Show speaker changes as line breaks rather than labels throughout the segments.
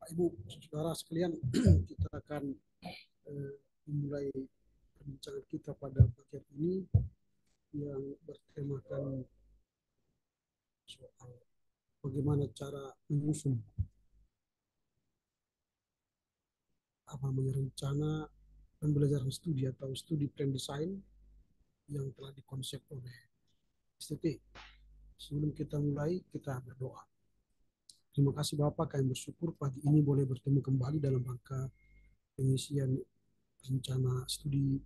Bapak Ibu, saudara sekalian, kita akan memulai perbincangan kita pada bagian ini yang bertemakan soal bagaimana cara menyusun rencana pembelajaran studi atau studi plan design yang telah dikonsep oleh STT. Sebelum kita mulai, kita berdoa. Terima kasih Bapak, kami bersyukur pagi ini boleh bertemu kembali dalam rangka pengisian rencana studi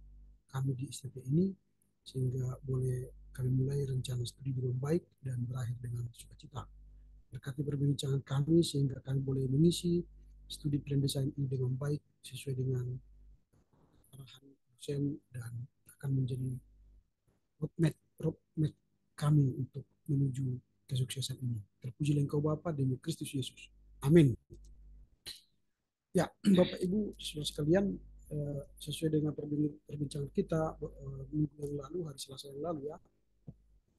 kami di STT ini, sehingga boleh kami mulai rencana studi dengan baik dan berakhir dengan sukacita. Berkati perbincangan kami sehingga kami boleh mengisi studi plan design ini dengan baik sesuai dengan arahan dosen dan akan menjadi roadmap kami untuk menuju kesuksesan ini. Terpujilah Engkau Bapa demi Kristus Yesus. Amin. Ya, Bapak Ibu, saudara sekalian, sesuai dengan perbincangan kita minggu yang lalu, hari Selasa yang lalu ya,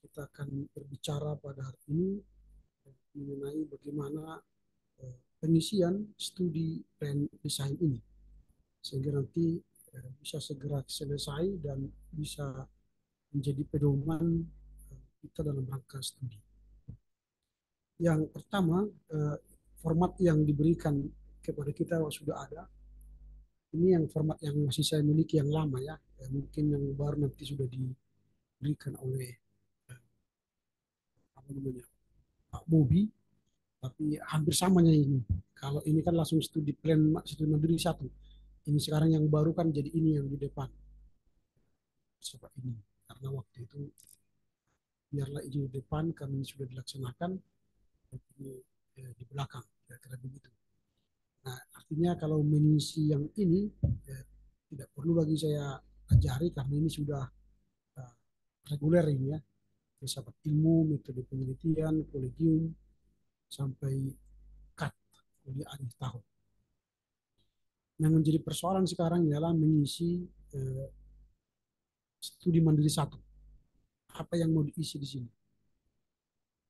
kita akan berbicara pada hari ini mengenai bagaimana pengisian studi plan design ini sehingga nanti bisa segera selesai dan bisa menjadi pedoman kita dalam rangka studi. Yang pertama, format yang diberikan kepada kita sudah ada. Ini yang format yang masih saya miliki yang lama ya, mungkin yang baru nanti sudah diberikan oleh apa namanya Pak Bobi, tapi hampir samanya ini. Kalau ini kan langsung studi plan studi mandiri satu. Ini sekarang yang baru kan jadi ini yang di depan seperti ini. Karena waktu itu biarlah ini di depan kami sudah dilaksanakan, ini di belakang kira-kira begitu. Nah, artinya kalau mengisi yang ini tidak perlu lagi saya ajari karena ini sudah reguler ini ya, filsafat ilmu, metode penelitian, kolegium, sampai kat kuliah akhir tahun. Yang menjadi persoalan sekarang ialah mengisi studi mandiri satu. Apa yang mau diisi di sini?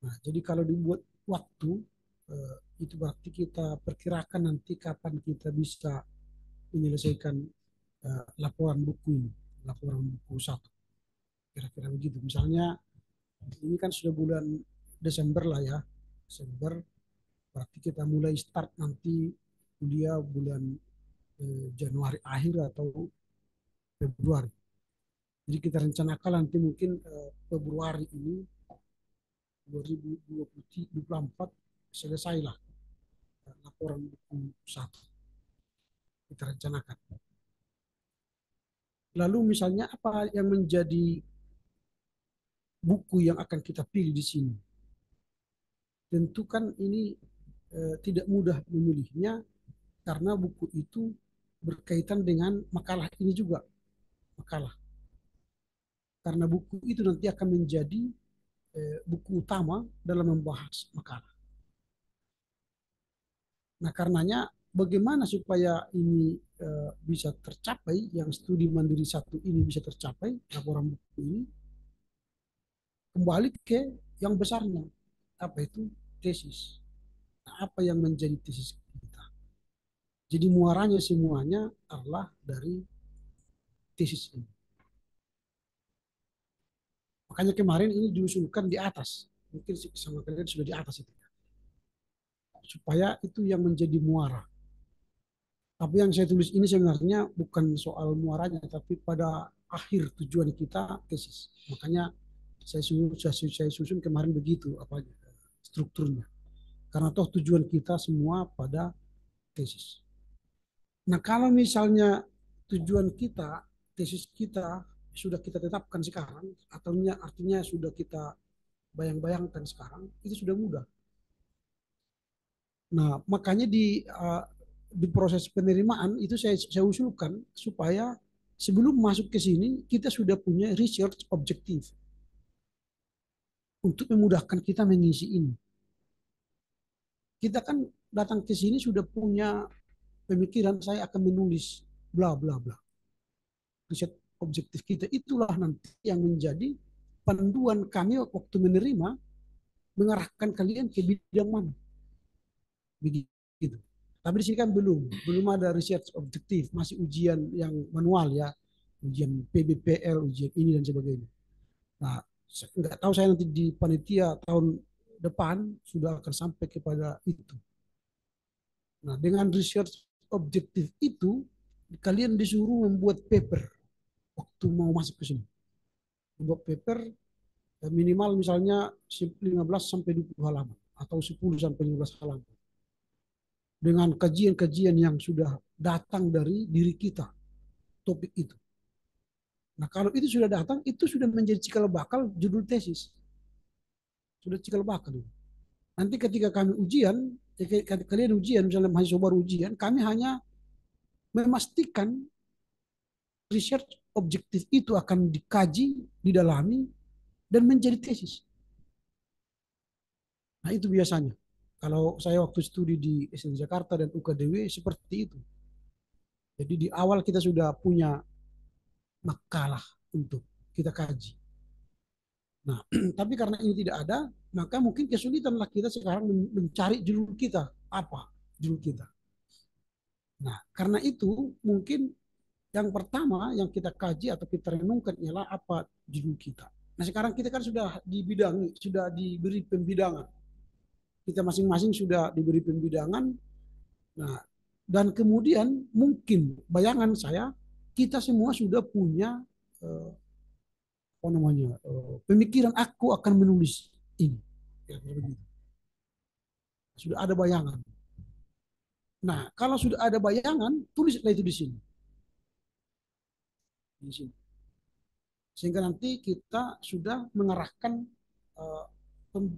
Nah, jadi kalau dibuat waktu, itu berarti kita perkirakan nanti kapan kita bisa menyelesaikan laporan buku ini, laporan buku satu. Kira-kira begitu. Misalnya, ini kan sudah bulan Desember lah ya. Desember, berarti kita mulai start nanti kuliah bulan Januari akhir atau Februari. Jadi kita rencanakan nanti mungkin Februari ini 2024 selesailah laporan buku satu kita rencanakan. Lalu misalnya apa yang menjadi buku yang akan kita pilih di sini? Tentu kan ini tidak mudah memilihnya karena buku itu berkaitan dengan makalah ini juga. Makalah. Karena buku itu nanti akan menjadi buku utama dalam membahas makalah. Nah, karenanya bagaimana supaya ini bisa tercapai, yang studi mandiri satu ini bisa tercapai, laporan buku ini, kembali ke yang besarnya. Apa itu? Tesis. Nah, apa yang menjadi tesis kita? Jadi muaranya semuanya adalah dari tesis ini. Makanya kemarin ini diusulkan di atas. Mungkin sama kalian sudah di atas itu. Supaya itu yang menjadi muara. Tapi yang saya tulis ini sebenarnya bukan soal muaranya, tapi pada akhir tujuan kita tesis. Makanya saya susun kemarin begitu apa strukturnya. Karena toh tujuan kita semua pada tesis. Nah, kalau misalnya tujuan kita, tesis kita sudah kita tetapkan sekarang, atau artinya sudah kita bayang-bayangkan sekarang, itu sudah mudah. Nah, makanya di proses penerimaan itu saya usulkan supaya sebelum masuk ke sini kita sudah punya research objektif untuk memudahkan kita mengisi ini. Kita kan datang ke sini sudah punya pemikiran saya akan menulis bla bla bla. Riset objektif kita itulah nanti yang menjadi panduan kami waktu menerima mengarahkan kalian ke bidang mana. Begitu. Tapi di sini kan belum ada research objektif, masih ujian yang manual ya, ujian PBPL, ujian ini dan sebagainya. Nah, nggak tahu saya nanti di panitia tahun depan sudah akan sampai kepada itu. Nah, dengan research objektif itu, kalian disuruh membuat paper waktu mau masuk ke sini. Membuat paper minimal misalnya 15 sampai 20 halaman atau 10 sampai 15 halaman. Dengan kajian-kajian yang sudah datang dari diri kita, topik itu. Nah, kalau itu sudah datang, itu sudah menjadi cikal bakal judul tesis. Sudah cikal bakal. Nanti ketika kami ujian, kalian ujian, misalnya mahasiswa baru ujian, kami hanya memastikan research objektif itu akan dikaji, didalami, dan menjadi tesis. Nah, itu biasanya. Kalau saya waktu studi di SN Jakarta dan UKDW seperti itu. Jadi di awal kita sudah punya makalah untuk kita kaji. Nah, tapi karena ini tidak ada, maka mungkin kesulitanlah kita sekarang mencari judul kita. Apa judul kita? Nah, karena itu mungkin yang pertama yang kita kaji atau kita renungkan ialah apa judul kita. Nah, sekarang kita kan sudah dibidangi, sudah diberi pembidangan. Kita masing-masing sudah diberi pembidangan. Nah, dan kemudian mungkin bayangan saya kita semua sudah punya eh, apa namanya pemikiran aku akan menulis ini. Ya, sudah ada bayangan. Nah, kalau sudah ada bayangan, tulislah itu di sini. Di sini. Sehingga nanti kita sudah mengarahkan uh,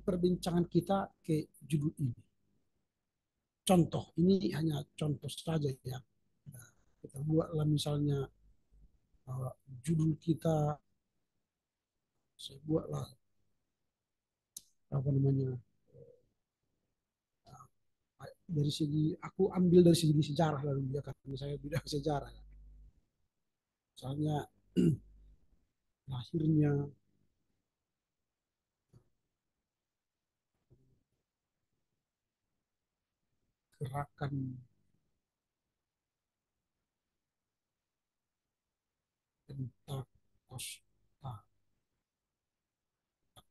perbincangan kita ke judul ini. Contoh, ini hanya contoh saja ya. Nah, kita buatlah misalnya uh, judul kita, saya buatlah apa namanya dari segi aku ambil dari segi sejarah lalu ya karena saya bidang sejarah. Misalnya lahirnya gerakan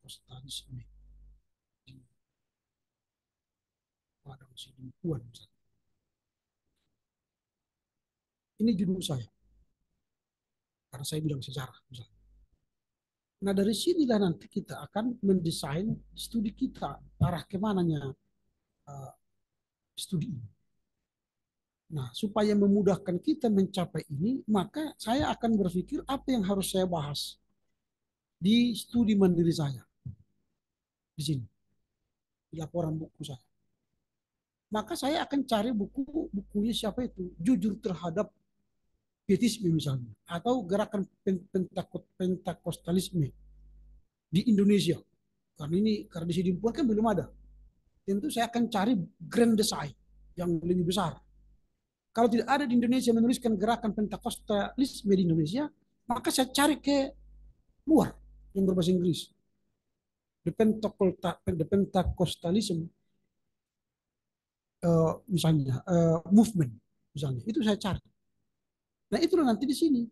Pentakostalisme di Padang Sidimpuan. Ini judul saya, karena saya bilang sejarah. Misalnya. Nah dari sinilah nanti kita akan mendesain studi kita, arah kemananya uh, studi ini. Nah supaya memudahkan kita mencapai ini, maka saya akan berpikir apa yang harus saya bahas di studi mandiri saya, di sini, di laporan buku saya. Maka saya akan cari bukunya siapa itu, jujur terhadap pietisme misalnya, atau gerakan pentakostalisme di Indonesia. Karena ini karena di Sidimpuan kan belum ada. Tentu saya akan cari grand design yang lebih besar. Kalau tidak ada di Indonesia menuliskan gerakan pentakostalisme di Indonesia, maka saya cari ke luar yang berbahasa Inggris. The Pentecostalism misalnya movement misalnya itu saya cari. Nah itulah nanti di sini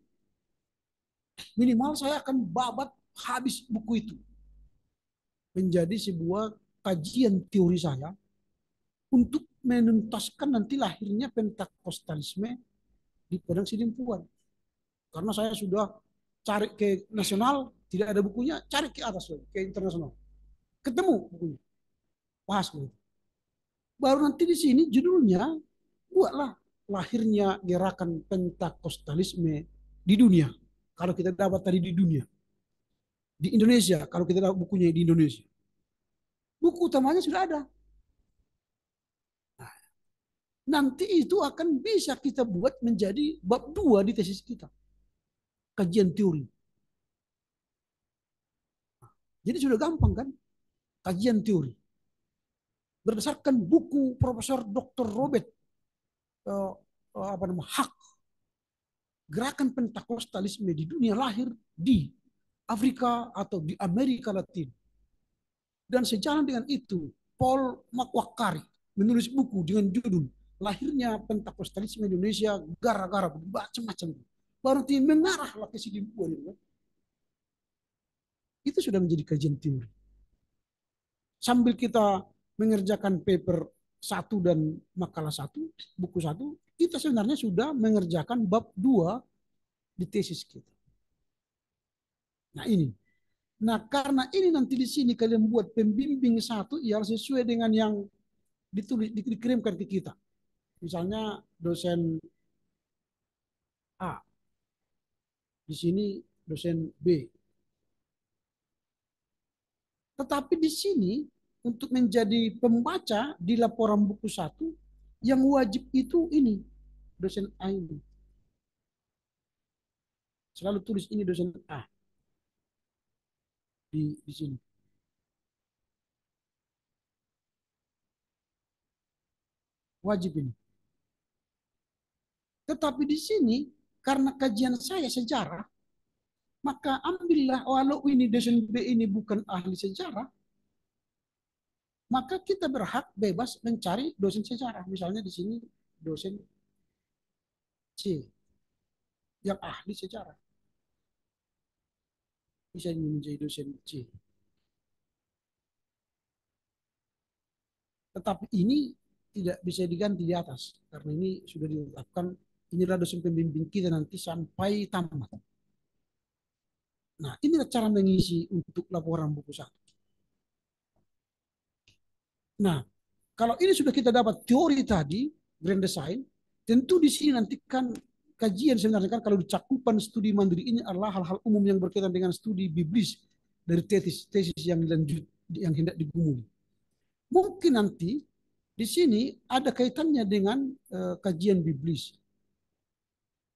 minimal saya akan babat habis buku itu menjadi sebuah kajian teori saya untuk menuntaskan nanti lahirnya Pentakostalisme di Padang Sidimpuan. Karena saya sudah cari ke nasional, tidak ada bukunya, cari ke atas, ke internasional. Ketemu bukunya, bahas gitu. Baru nanti di sini judulnya, buatlah lahirnya gerakan Pentakostalisme di dunia. Kalau kita dapat tadi di dunia. Di Indonesia, kalau kita dapat bukunya di Indonesia. Buku utamanya sudah ada. Nah, nanti itu akan bisa kita buat menjadi bab 2 di tesis kita. Kajian teori. Jadi sudah gampang kan? Kajian teori. Berdasarkan buku Profesor Dr. Robert apa nama Hak, gerakan Pentakostalisme di dunia lahir di Afrika atau di Amerika Latin. Dan sejalan dengan itu, Paul McWakari menulis buku dengan judul lahirnya Pentakostalisme di Indonesia gara-gara macam-macam. Baru tim mengarah lah ke sini. Itu sudah menjadi kajian teori. Sambil kita mengerjakan paper satu dan makalah satu, buku satu, kita sebenarnya sudah mengerjakan bab dua di tesis kita. Nah ini. Nah karena ini nanti di sini kalian buat pembimbing satu, ya sesuai dengan yang ditulis, dikirimkan ke kita. Misalnya dosen A, di sini dosen B. Tetapi di sini untuk menjadi pembaca di laporan buku satu, yang wajib itu ini, dosen A ini. Selalu tulis ini dosen A di sini. Wajib ini. Tetapi di sini, karena kajian saya sejarah, maka ambillah walau ini dosen B ini bukan ahli sejarah, maka kita berhak bebas mencari dosen sejarah. Misalnya di sini dosen C yang ahli sejarah. Bisa menjadi dosen C. Tetapi ini tidak bisa diganti di atas. Karena ini sudah ditetapkan, inilah dosen pembimbing kita nanti sampai tamat. Nah, inilah cara mengisi untuk laporan buku satu. Nah, kalau ini sudah kita dapat teori tadi, grand design, tentu di sini nanti kan kajian sebenarnya kan kalau cakupan studi mandiri ini adalah hal-hal umum yang berkaitan dengan studi biblis dari tesis yang dilanjut yang hendak digumuli. Mungkin nanti di sini ada kaitannya dengan kajian biblis.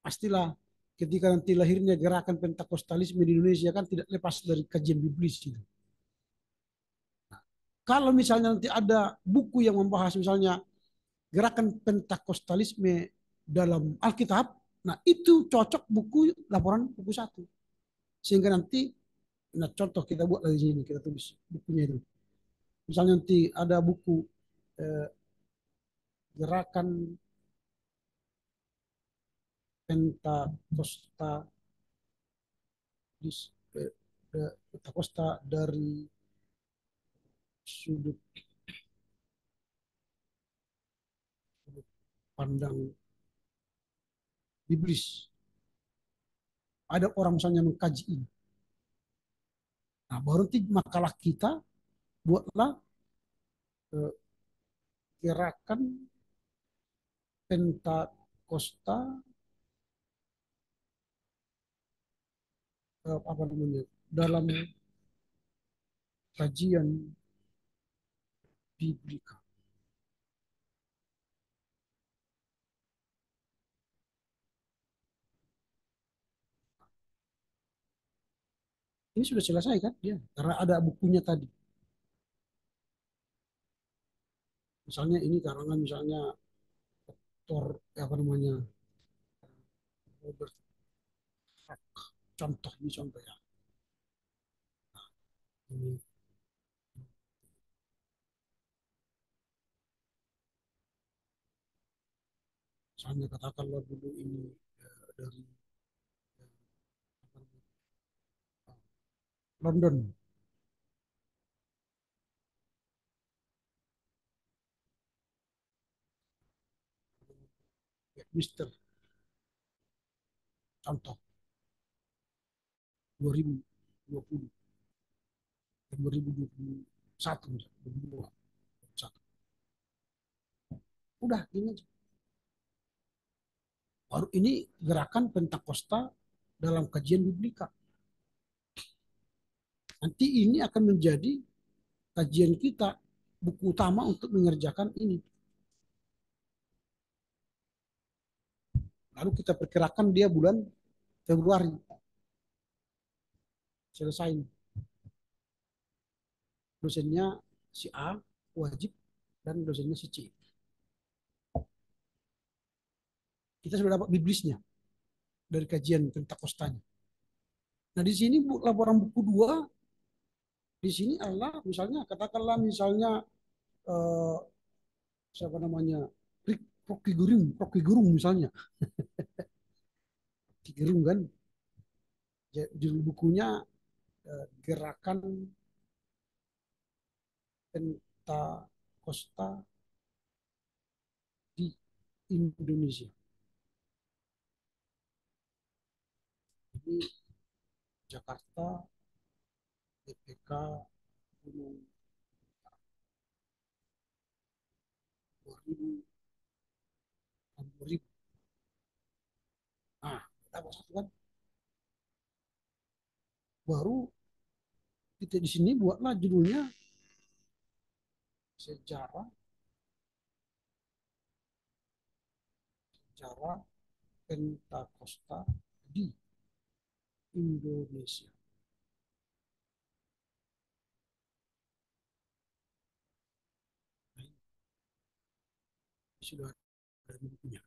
Pastilah ketika nanti lahirnya gerakan Pentakostalisme di Indonesia kan tidak lepas dari kajian biblis itu. Kalau misalnya nanti ada buku yang membahas misalnya gerakan Pentakostalisme dalam Alkitab, nah itu cocok buku laporan buku satu. Sehingga nanti, nah contoh kita buat dari sini, kita tulis bukunya itu. Misalnya nanti ada buku gerakan Pentakosta Pentakosta dari sudut pandang iblis. Ada orang misalnya mengkaji ini. Nah, baru nanti makalah kita buatlah gerakan Pentakosta apa namanya dalam kajian biblika. Ini sudah selesai kan? Ya, karena ada bukunya tadi. Misalnya ini karangan misalnya Dr. Apa namanya Robert Hack. Contoh ini contoh ya. Ini misalnya katakanlah dulu ini dari London. Ya, Mister contoh 2020 dan 2021 misalnya, 2021. Udah ini aja. Baru ini gerakan Pentakosta dalam kajian biblika. Nanti ini akan menjadi kajian kita, buku utama untuk mengerjakan ini. Lalu kita perkirakan dia bulan Februari selesai. Dosennya si A wajib dan dosennya si C. Kita sudah dapat biblisnya dari kajian Pentakostanya. Nah di sini laporan buku 2 di sini adalah misalnya katakanlah misalnya siapa namanya Rocky Gerung misalnya. Rocky Gerung kan, judul bukunya Gerakan Pentakosta di Indonesia. Ini Jakarta, GPK, Gunung 2000, 2000. Nah, kita satu kan, baru kita di sini buatlah judulnya sejarah sejarah Pentakosta di Indonesia. Nah, sudah ada bukunya.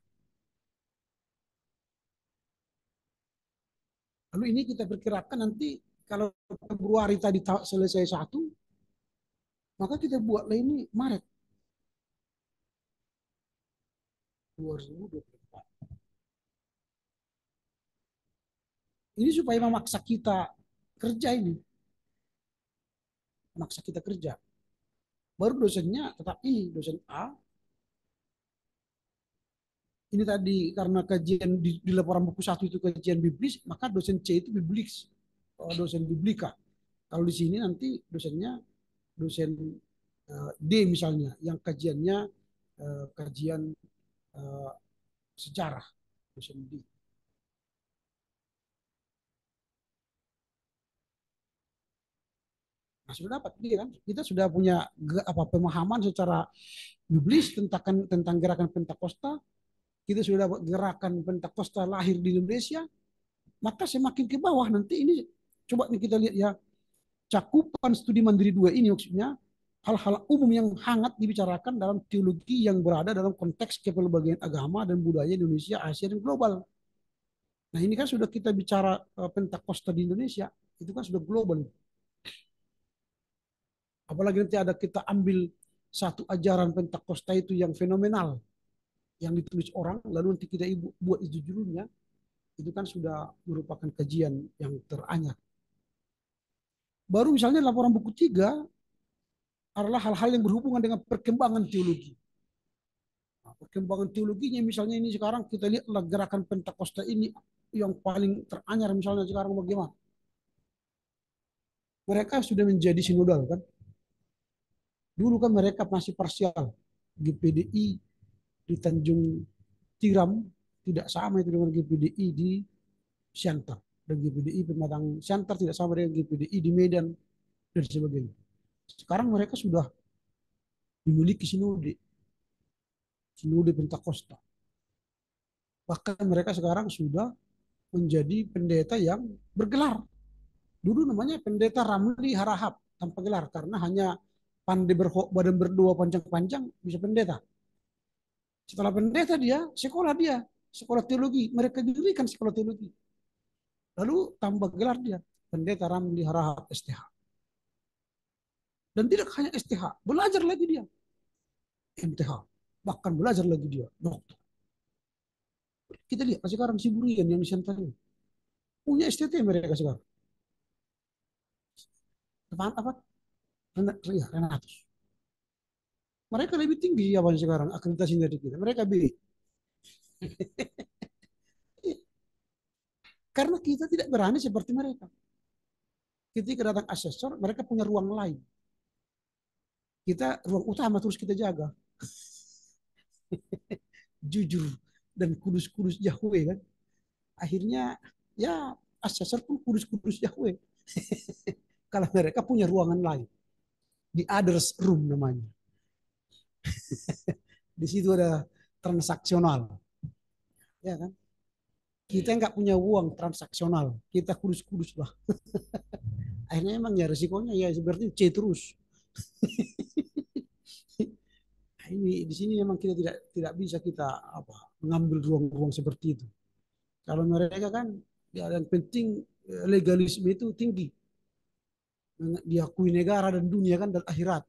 Lalu ini kita perkirakan nanti kalau Februari tadi selesai satu, maka kita buatlah ini Maret 2024. Ini supaya memaksa kita kerja ini, memaksa kita kerja. Baru dosennya tetap ini, dosen A. Ini tadi karena kajian di laporan buku satu itu kajian biblis, maka dosen C itu biblis, dosen biblika. Kalau di sini nanti dosennya dosen D misalnya, yang kajiannya kajian uh, sejarah, dosen D. Nah, sudah dapat dia kan? Kita sudah punya pemahaman secara biblis tentang gerakan Pentakosta. Kita sudah dapat gerakan Pentakosta lahir di Indonesia. Maka semakin ke bawah nanti ini coba nih kita lihat ya, cakupan studi mandiri 2 ini maksudnya hal-hal umum yang hangat dibicarakan dalam teologi yang berada dalam konteks kepelbagaian agama dan budaya Indonesia, Asia, dan global. Nah ini kan sudah kita bicara Pentakosta di Indonesia, itu kan sudah global. Apalagi nanti ada kita ambil satu ajaran Pentakosta itu yang fenomenal, yang ditulis orang, lalu nanti kita buat itu judulnya, itu kan sudah merupakan kajian yang teranyar. Baru misalnya laporan buku 3 adalah hal-hal yang berhubungan dengan perkembangan teologi. Nah, perkembangan teologinya misalnya ini sekarang kita lihatlah gerakan Pentakosta ini yang paling teranyar misalnya sekarang bagaimana. Mereka sudah menjadi sinodal kan. Dulu kan mereka masih parsial. GPDI di Tanjung Tiram tidak sama itu dengan GPDI di Siantar. Dan GPDI Pematang Siantar tidak sama dengan GPDI di Medan dan sebagainya. Sekarang mereka sudah memiliki sinode, sinode Pentakosta. Bahkan mereka sekarang sudah menjadi pendeta yang bergelar. Dulu namanya pendeta Ramli Harahap tanpa gelar karena hanya pandai badan berdua panjang-panjang bisa pendeta. Setelah pendeta dia sekolah teologi. Mereka dirikan sekolah teologi. Lalu tambah gelar dia pendeta Ramli Harahap STH. Dan tidak hanya STH, belajar lagi dia MTH, bahkan belajar lagi dia dokter. Kita lihat sekarang si Burian yang di ini punya STT mereka sekarang. Apa? Renatus. Mereka lebih tinggi apa sekarang akreditasi dari kita. Mereka B. Karena kita tidak berani seperti mereka. Ketika datang asesor, mereka punya ruang lain. Kita ruang utama terus kita jaga. Jujur dan kudus-kudus Yahweh kan. Akhirnya ya asesor pun kudus-kudus Yahweh. Kalau mereka punya ruangan lain. Di others room namanya. Di situ ada transaksional. Ya kan? Kita nggak punya uang transaksional. Kita kudus-kudus lah. Akhirnya emang ya resikonya ya seperti C terus. Nah, ini di sini memang kita tidak bisa kita mengambil ruang-ruang seperti itu. Kalau mereka kan ya yang penting legalisme itu tinggi, diakui negara dan dunia kan dan akhirat.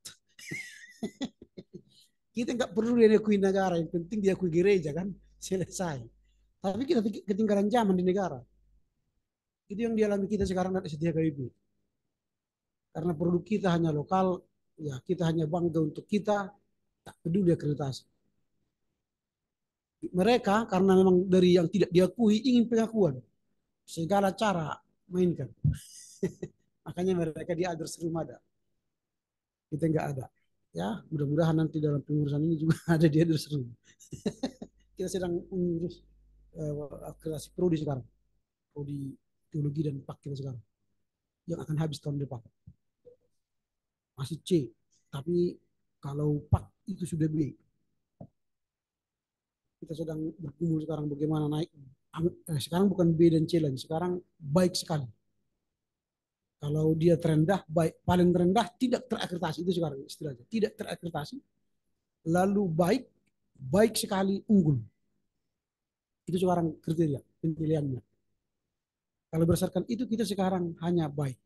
Kita nggak perlu dia diakui negara, yang penting diakui gereja kan, selesai. Tapi kita ketinggalan zaman di negara. Itu yang dialami kita sekarang dari setia KIB. Karena produk kita hanya lokal, ya kita hanya bangga untuk kita, tak peduli akreditasi. Mereka karena memang dari yang tidak diakui ingin pengakuan, segala cara mainkan. Makanya mereka di others room ada, kita nggak ada. Ya, mudah-mudahan nanti dalam pengurusan ini juga ada di others room. Kita sedang mengurus akreditasi prodi sekarang, prodi teologi dan pak kita sekarang, yang akan habis tahun depan. Masih C, tapi kalau pak itu sudah B. Kita sedang bergumul sekarang bagaimana naik. Sekarang bukan B dan C lagi, sekarang baik sekali. Kalau dia terendah, baik paling terendah tidak terakreditasi itu sekarang istilahnya, tidak terakreditasi. Lalu baik, baik sekali unggul. Itu sekarang kriteria penilaiannya. Kalau berdasarkan itu kita sekarang hanya baik,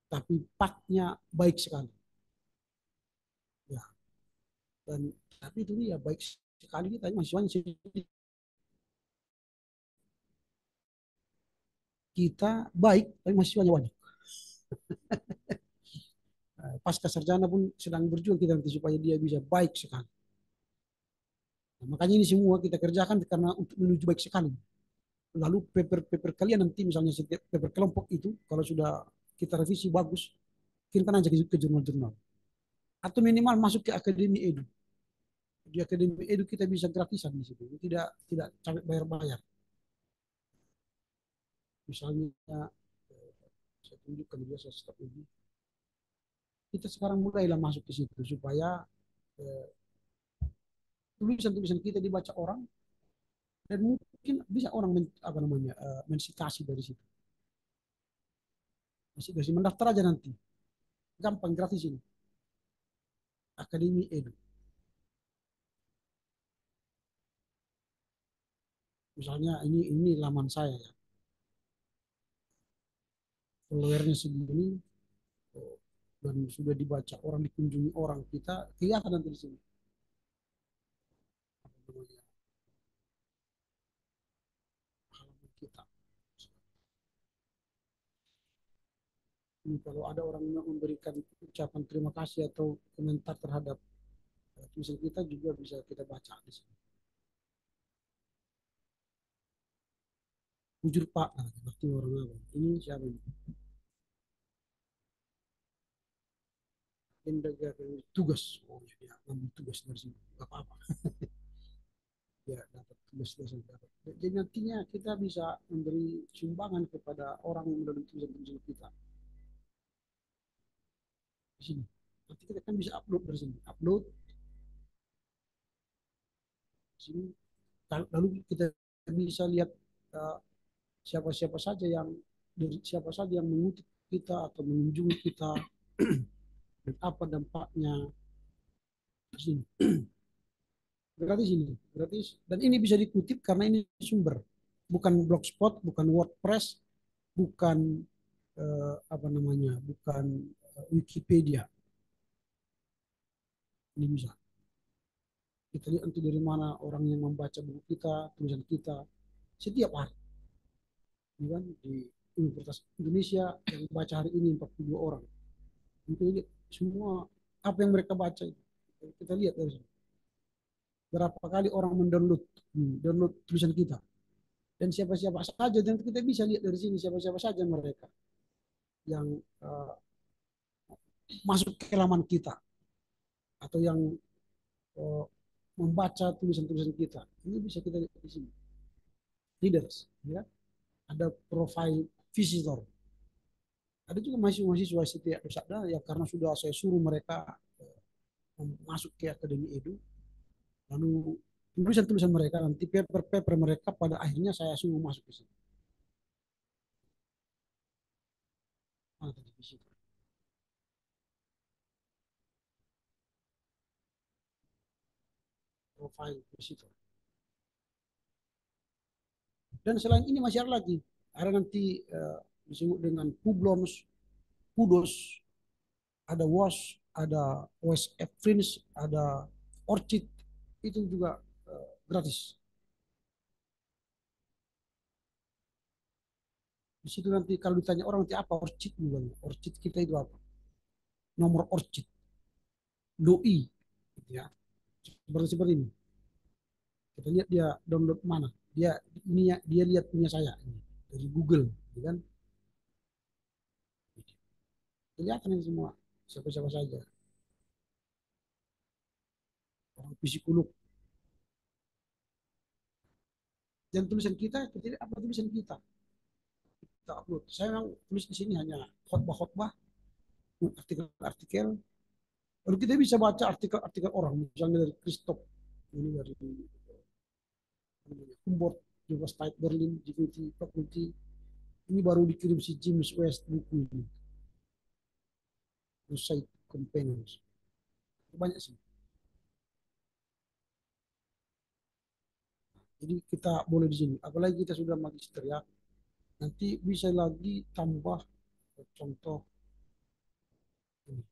tapi paknya baik sekali. Ya, dan tapi itu ya baik sekali kita mahasiswanya kita baik, tapi mahasiswanya banyak. Pasca sarjana pun sedang berjuang kita nanti supaya dia bisa baik sekali. Nah, makanya ini semua kita kerjakan karena untuk menuju baik sekali. Lalu paper kalian nanti misalnya setiap paper kelompok itu kalau sudah kita revisi bagus, kirimkan aja ke jurnal-jurnal. Atau minimal masuk ke akademi edu. Di akademi edu kita bisa gratisan di situ, tidak tidak sampai bayar-bayar. Misalnya saya tunjukkan juga saya stop ini. Kita sekarang mulailah masuk ke situ supaya eh, tulisan-tulisan kita dibaca orang dan mungkin bisa orang apa namanya mensitasi dari situ. Masih dari mendaftar aja nanti, gampang gratis ini. Akademi Edu. Misalnya ini laman saya ya, followernya segini oh, dan sudah dibaca orang, dikunjungi orang, kita kelihatan nanti di sini. Apa namanya, halaman kita. Ini kalau ada orang yang memberikan ucapan terima kasih atau komentar terhadap tulisan kita juga bisa kita baca di sini. Jujur Pak, berarti orang apa? Ini siapa ini? Pendagang tugas. Oh ya, dia ngambil tugas dari sini. Gak apa-apa. Ya dapat tugas dari dapat. Jadi nantinya kita bisa memberi sumbangan kepada orang yang melalui tulisan-tulisan kita di sini. Nanti kita kan bisa upload dari sini. Upload di sini. Lalu kita bisa lihat uh, siapa-siapa saja yang dari siapa saja yang mengutip kita atau mengunjungi kita dan apa dampaknya di sini. Gratis ini, gratis. Dan ini bisa dikutip karena ini sumber, bukan blogspot, bukan WordPress, bukan apa namanya, bukan Wikipedia. Ini bisa. Kita lihat nanti dari mana orang yang membaca buku kita, tulisan kita setiap hari. Ini kan di Universitas Indonesia yang baca hari ini 42 orang. Kita lihat semua apa yang mereka baca itu. Kita lihat dari sini. Berapa kali orang mendownload download tulisan kita. Dan siapa-siapa saja dan kita bisa lihat dari sini siapa-siapa saja mereka yang masuk ke laman kita atau yang uh, membaca tulisan-tulisan kita. Ini bisa kita lihat di sini. Leaders, ya. Ada profile visitor. Ada juga mahasiswa-mahasiswa setiap Sadar ya karena sudah saya suruh mereka masuk ke akademi edu, lalu tulisan-tulisan mereka nanti paper-paper mereka pada akhirnya saya suruh masuk ke sini. Mana tadi visitor? Profile visitor. Dan selain ini masih ada lagi. Ada nanti disebut dengan Publons, Kudos, ada WOS, ada OSF Fringe, ada Orchid, itu juga gratis. Di situ nanti kalau ditanya orang nanti apa Orchid juga. Orchid kita itu apa? Nomor Orchid, doi, gitu ya. Seperti ini. Kita lihat dia download mana. Dia lihat punya saya ini, dari Google, gitu kan? Kelihatan ini semua siapa-siapa saja. Orang psikolog. Dan tulisan kita, apa tulisan kita? Kita upload. Saya memang tulis di sini hanya khotbah-khotbah, artikel-artikel. Lalu kita bisa baca artikel-artikel orang, misalnya dari Christoph, ini dari Humboldt, University Berlin, GVT, Fakulti. Ini baru dikirim si James West buku ini, Suicide Companions. Banyak sih. Jadi kita boleh di sini. Apalagi kita sudah magister ya. Nanti bisa lagi tambah contoh ini.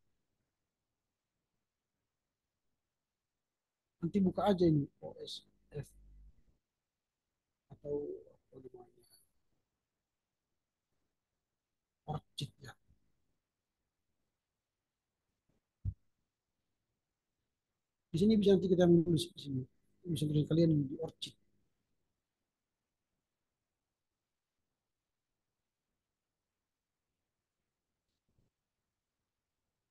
Nanti buka aja ini OSF atau apa namanya, Orchid ya. Di sini bisa nanti kita menulis di sini. Bisa tulis kalian di Orchid.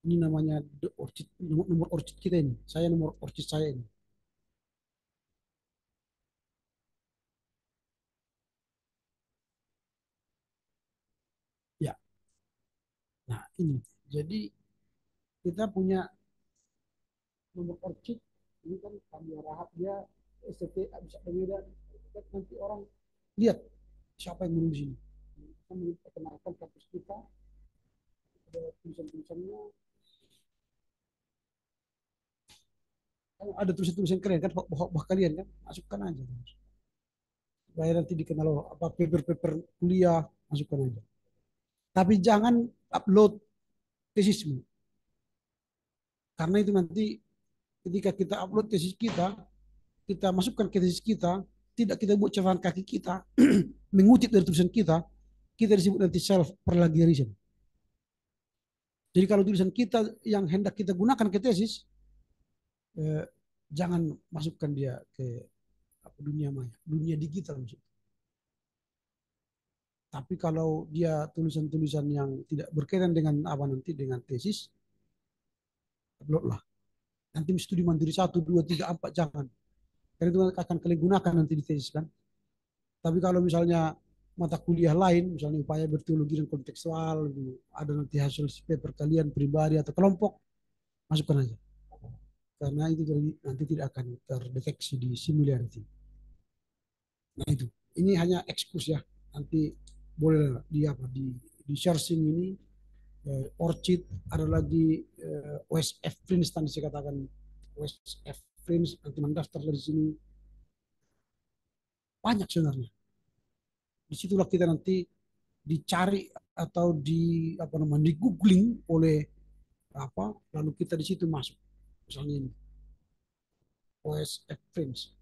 Ini namanya the Orchid, nomor Orchid kita ini. Saya nomor Orchid saya ini. Ya. Nah, ini. Jadi kita punya nomor Orchid ini kan kami rahab dia STT bisa berbeda. Nanti orang lihat siapa yang menulis ini. Kita memperkenalkan kampus kita, ada tulisan-tulisannya, ada tulisan-tulisan keren kan, bah kalian kan, masukkan aja. Supaya nanti dikenal apa paper-paper kuliah, masukkan aja. Tapi jangan upload tesismu. Karena itu nanti ketika kita upload tesis kita masukkan ke tesis kita, tidak kita buat catatan kaki kita, mengutip dari tulisan kita disebut nanti self plagiarism. Jadi kalau tulisan kita yang hendak kita gunakan ke tesis, eh, jangan masukkan dia ke apa, dunia maya, dunia digital maksudnya. Tapi kalau dia tulisan-tulisan yang tidak berkaitan dengan apa nanti dengan tesis, upload lah. Nanti studi mandiri satu, dua, tiga, empat jangan. Karena itu akan kalian gunakan nanti di tesis kan. Tapi kalau misalnya mata kuliah lain, misalnya upaya berteologi dan kontekstual, ada nanti hasil paper kalian pribadi atau kelompok, masukkan aja. Karena itu jadi nanti tidak akan terdeteksi di similarity. Nah itu, ini hanya ekskurs ya. Nanti boleh di apa di sharing ini Orchid, ada lagi OSF Prince tadi saya katakan, OSF Prince nanti mendaftar dari sini banyak sebenarnya. Disitulah kita nanti dicari atau di apa namanya di googling oleh apa, lalu kita di situ masuk, misalnya ini OSF Prince.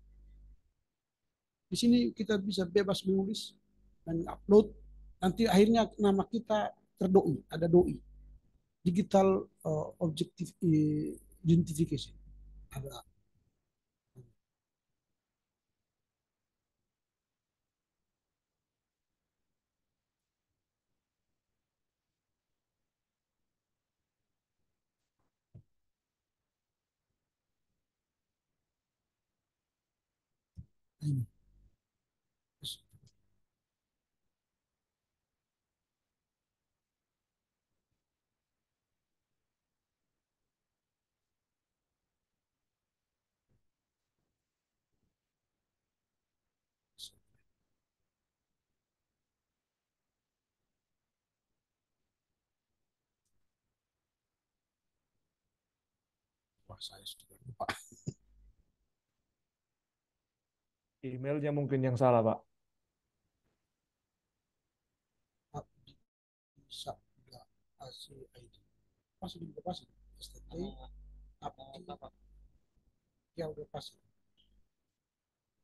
Di sini kita bisa bebas menulis dan upload. Nanti akhirnya nama kita terdoi, ada doi, digital objective identification, ada ini. Wah, saya sudah lupa.
Emailnya mungkin yang salah, Pak.
Bisa nggak ACID? Pasti juga pasti. STT Abdi ya udah pas.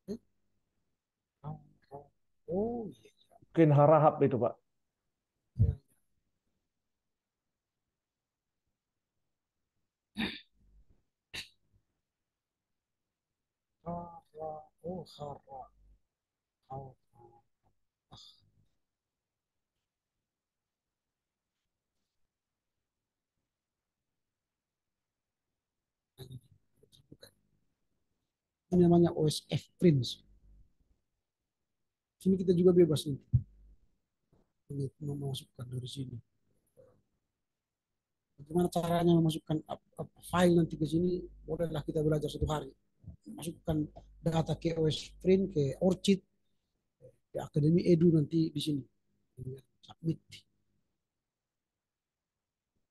Eh, oh iya
Mungkin harahap itu, Pak.
iya. Hara, oh hara, hara. Ah, ini bukan. Ini namanya OSF Prince. Sini kita juga bebas nih memasukkan dari sini. Bagaimana caranya memasukkan file nanti ke sini? Bolehlah kita belajar satu hari. Masukkan data ke OS Print, ke Orchid, ke Akademi Edu nanti di sini. Submit.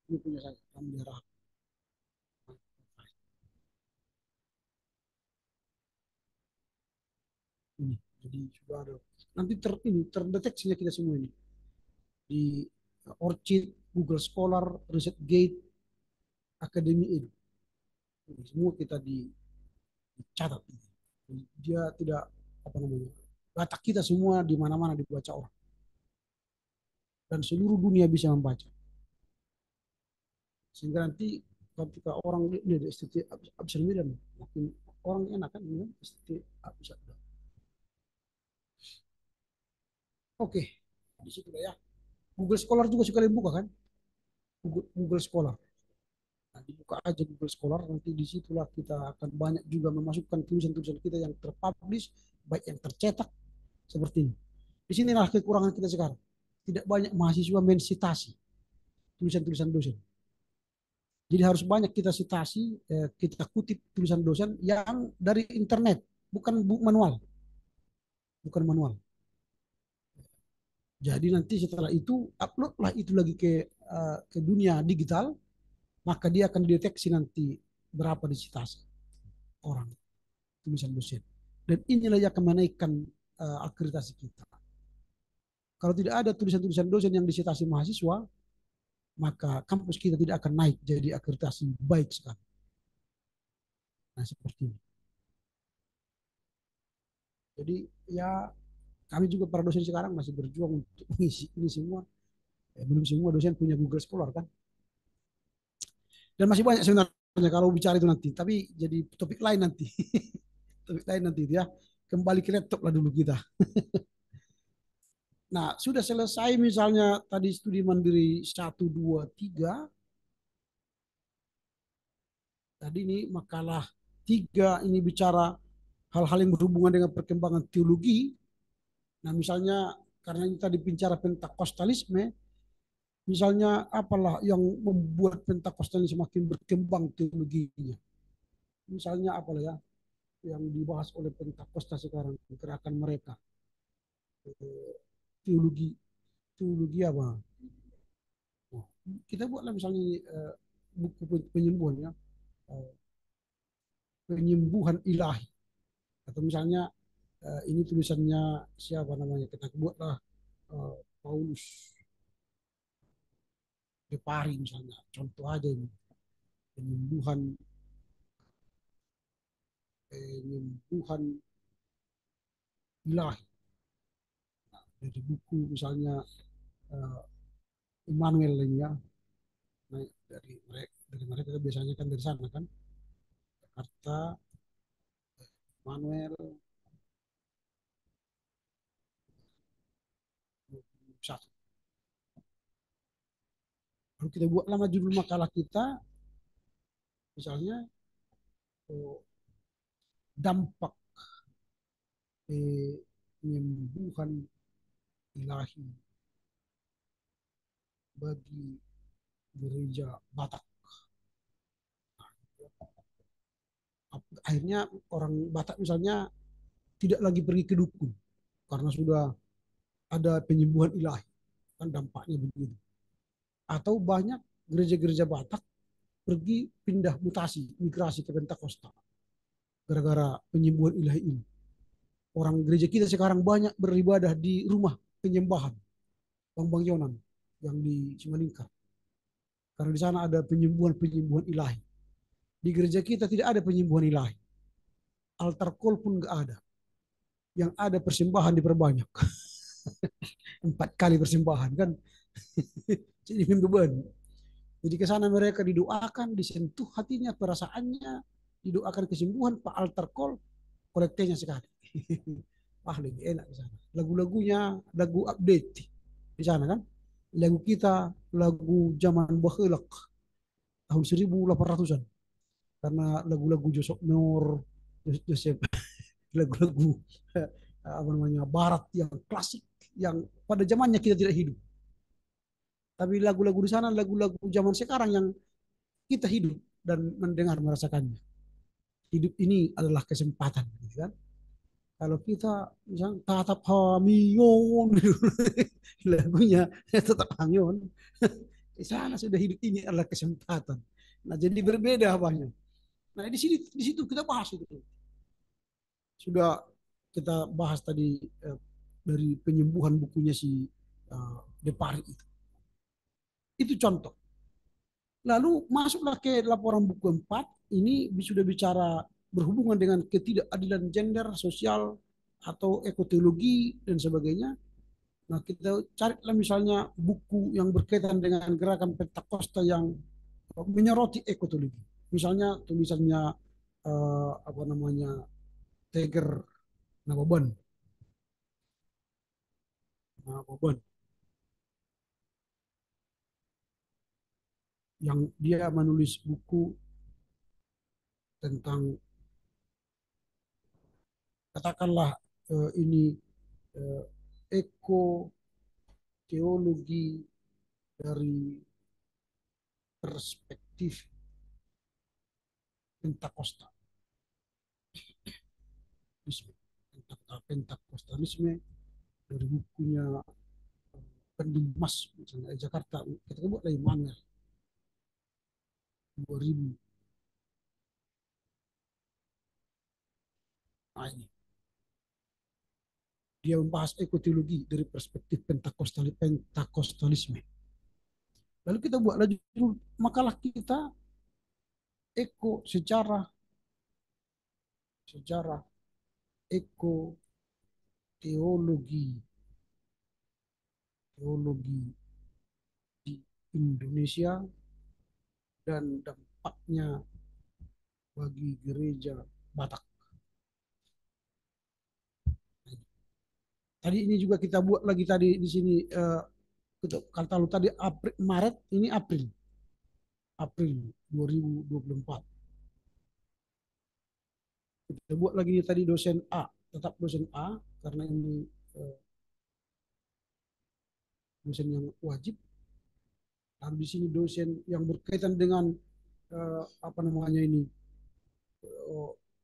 Ini punya saya, Ramli. Ini. Jadi sudah ada. Nanti ini terdeteksinya kita semua ini di Orchid, Google Scholar, ResearchGate, Akademi Edu. Ini semua kita dicatat. Dia tidak apa namanya, data kita semua di mana-mana dibaca orang dan seluruh dunia bisa membaca. Sehingga nanti ketika orang lihat di STT Absal Medan, makin orang enak kan bilang STT Absal. Oke, di situ ya. Google Scholar juga sekali buka kan? Google Scholar. Nah, dibuka aja Google Scholar, nanti disitulah kita akan banyak juga memasukkan tulisan-tulisan kita yang terpublish, baik yang tercetak seperti ini. Di sinilah kekurangan kita sekarang. Tidak banyak mahasiswa mensitasi tulisan-tulisan dosen. Jadi harus banyak kita citasi, kita kutip tulisan dosen yang dari internet, bukan manual, bukan manual. Jadi nanti setelah itu uploadlah itu lagi ke dunia digital, maka dia akan dideteksi nanti berapa disitasi orang tulisan dosen. Dan inilah yang akan menaikkan akreditasi kita. Kalau tidak ada tulisan-tulisan dosen yang disitasi mahasiswa, maka kampus kita tidak akan naik jadi akreditasi baik sekali. Nah seperti ini. Jadi ya kami juga para dosen sekarang masih berjuang untuk mengisi ini semua. Belum semua dosen punya Google Scholar kan. Dan masih banyak sebenarnya kalau bicara itu nanti. Tapi jadi topik lain nanti. Topik lain nanti ya. Kembali ke laptop lah dulu kita. Nah sudah selesai misalnya tadi studi mandiri 1, 2, 3. Tadi ini makalah 3 ini bicara hal-hal yang berhubungan dengan perkembangan teologi. Nah misalnya karena ini tadi bicara pentakostalisme, misalnya apalah yang membuat Pentakosta ini semakin berkembang teologinya. Misalnya apalah ya yang dibahas oleh Pentakosta sekarang, gerakan mereka. Teologi teologi apa? Nah, kita buatlah misalnya buku penyembuhan ya, penyembuhan ilahi. Atau misalnya ini tulisannya siapa namanya? Kita buatlah Paulus Depari misalnya. Contoh aja ini penyembuhan penyembuhan ilahi dari buku misalnya uh, Immanuel ini ya. Nah, dari mereka biasanya kan dari sana kan Jakarta Immanuel satu. Lalu kita buat lama judul makalah kita misalnya oh, dampak penyembuhan ilahi bagi gereja Batak. Akhirnya orang Batak misalnya tidak lagi pergi ke dukun karena sudah ada penyembuhan ilahi kan dampaknya begitu. Atau banyak gereja-gereja Batak pergi pindah mutasi migrasi ke Pentakosta gara-gara penyembuhan ilahi ini. Orang gereja kita sekarang banyak beribadah di rumah penyembahan Bang Bang Yonan yang di Simalingkar. Karena di sana ada penyembuhan-penyembuhan ilahi. Di gereja kita tidak ada penyembuhan ilahi. Altar call pun nggak ada. Yang ada persembahan diperbanyak. 4 kali persembahan kan. Jadi beban. Jadi ke sana mereka didoakan, disentuh hatinya, perasaannya, didoakan kesembuhan, Pak altar call, kolektenya sekali. Wah lebih enak di sana. Lagu-lagunya, lagu update di sana kan. Lagu kita, lagu zaman Bahelak, tahun 1800-an. Karena lagu-lagu Joseph Nur, Joseph, lagu-lagu apa namanya Barat yang klasik, yang pada zamannya kita tidak hidup. Tapi lagu-lagu di sana, lagu-lagu zaman sekarang yang kita hidup dan mendengar merasakannya. Hidup ini adalah kesempatan, gitu kan? Kalau kita misalnya tatap hamion lagunya tetap hamion. Di sana sudah hidup ini adalah kesempatan. Nah, jadi berbeda apanya. Nah, di situ kita bahas itu. Sudah kita bahas tadi dari penyembuhan bukunya si Depari itu. Itu contoh. Lalu masuklah ke laporan buku 4, ini sudah bicara berhubungan dengan ketidakadilan gender, sosial, atau ekoteologi, dan sebagainya. Nah, kita carilah misalnya buku yang berkaitan dengan gerakan Pentakosta yang menyoroti ekoteologi. Misalnya tulisannya apa namanya Teger Nababan, Nababan, yang dia menulis buku tentang katakanlah ini eh, eko teologi dari perspektif Pentakosta, Pentakostalisme dari bukunya Pendimas misalnya Jakarta, kita buat lagi Manuel 2000. Nah, ini dia membahas ekoteologi dari perspektif Pentakostalisme. Lalu kita buat lagi makalah kita sejarah sejarah eko teologi teologi di Indonesia dan dampaknya bagi gereja Batak. Tadi ini juga kita buat lagi tadi di sini kalau tadi April, Maret, ini April 2024. Kita buat lagi tadi dosen A, tetap dosen A karena ini dosen yang wajib. Lalu di sini dosen yang berkaitan dengan apa namanya ini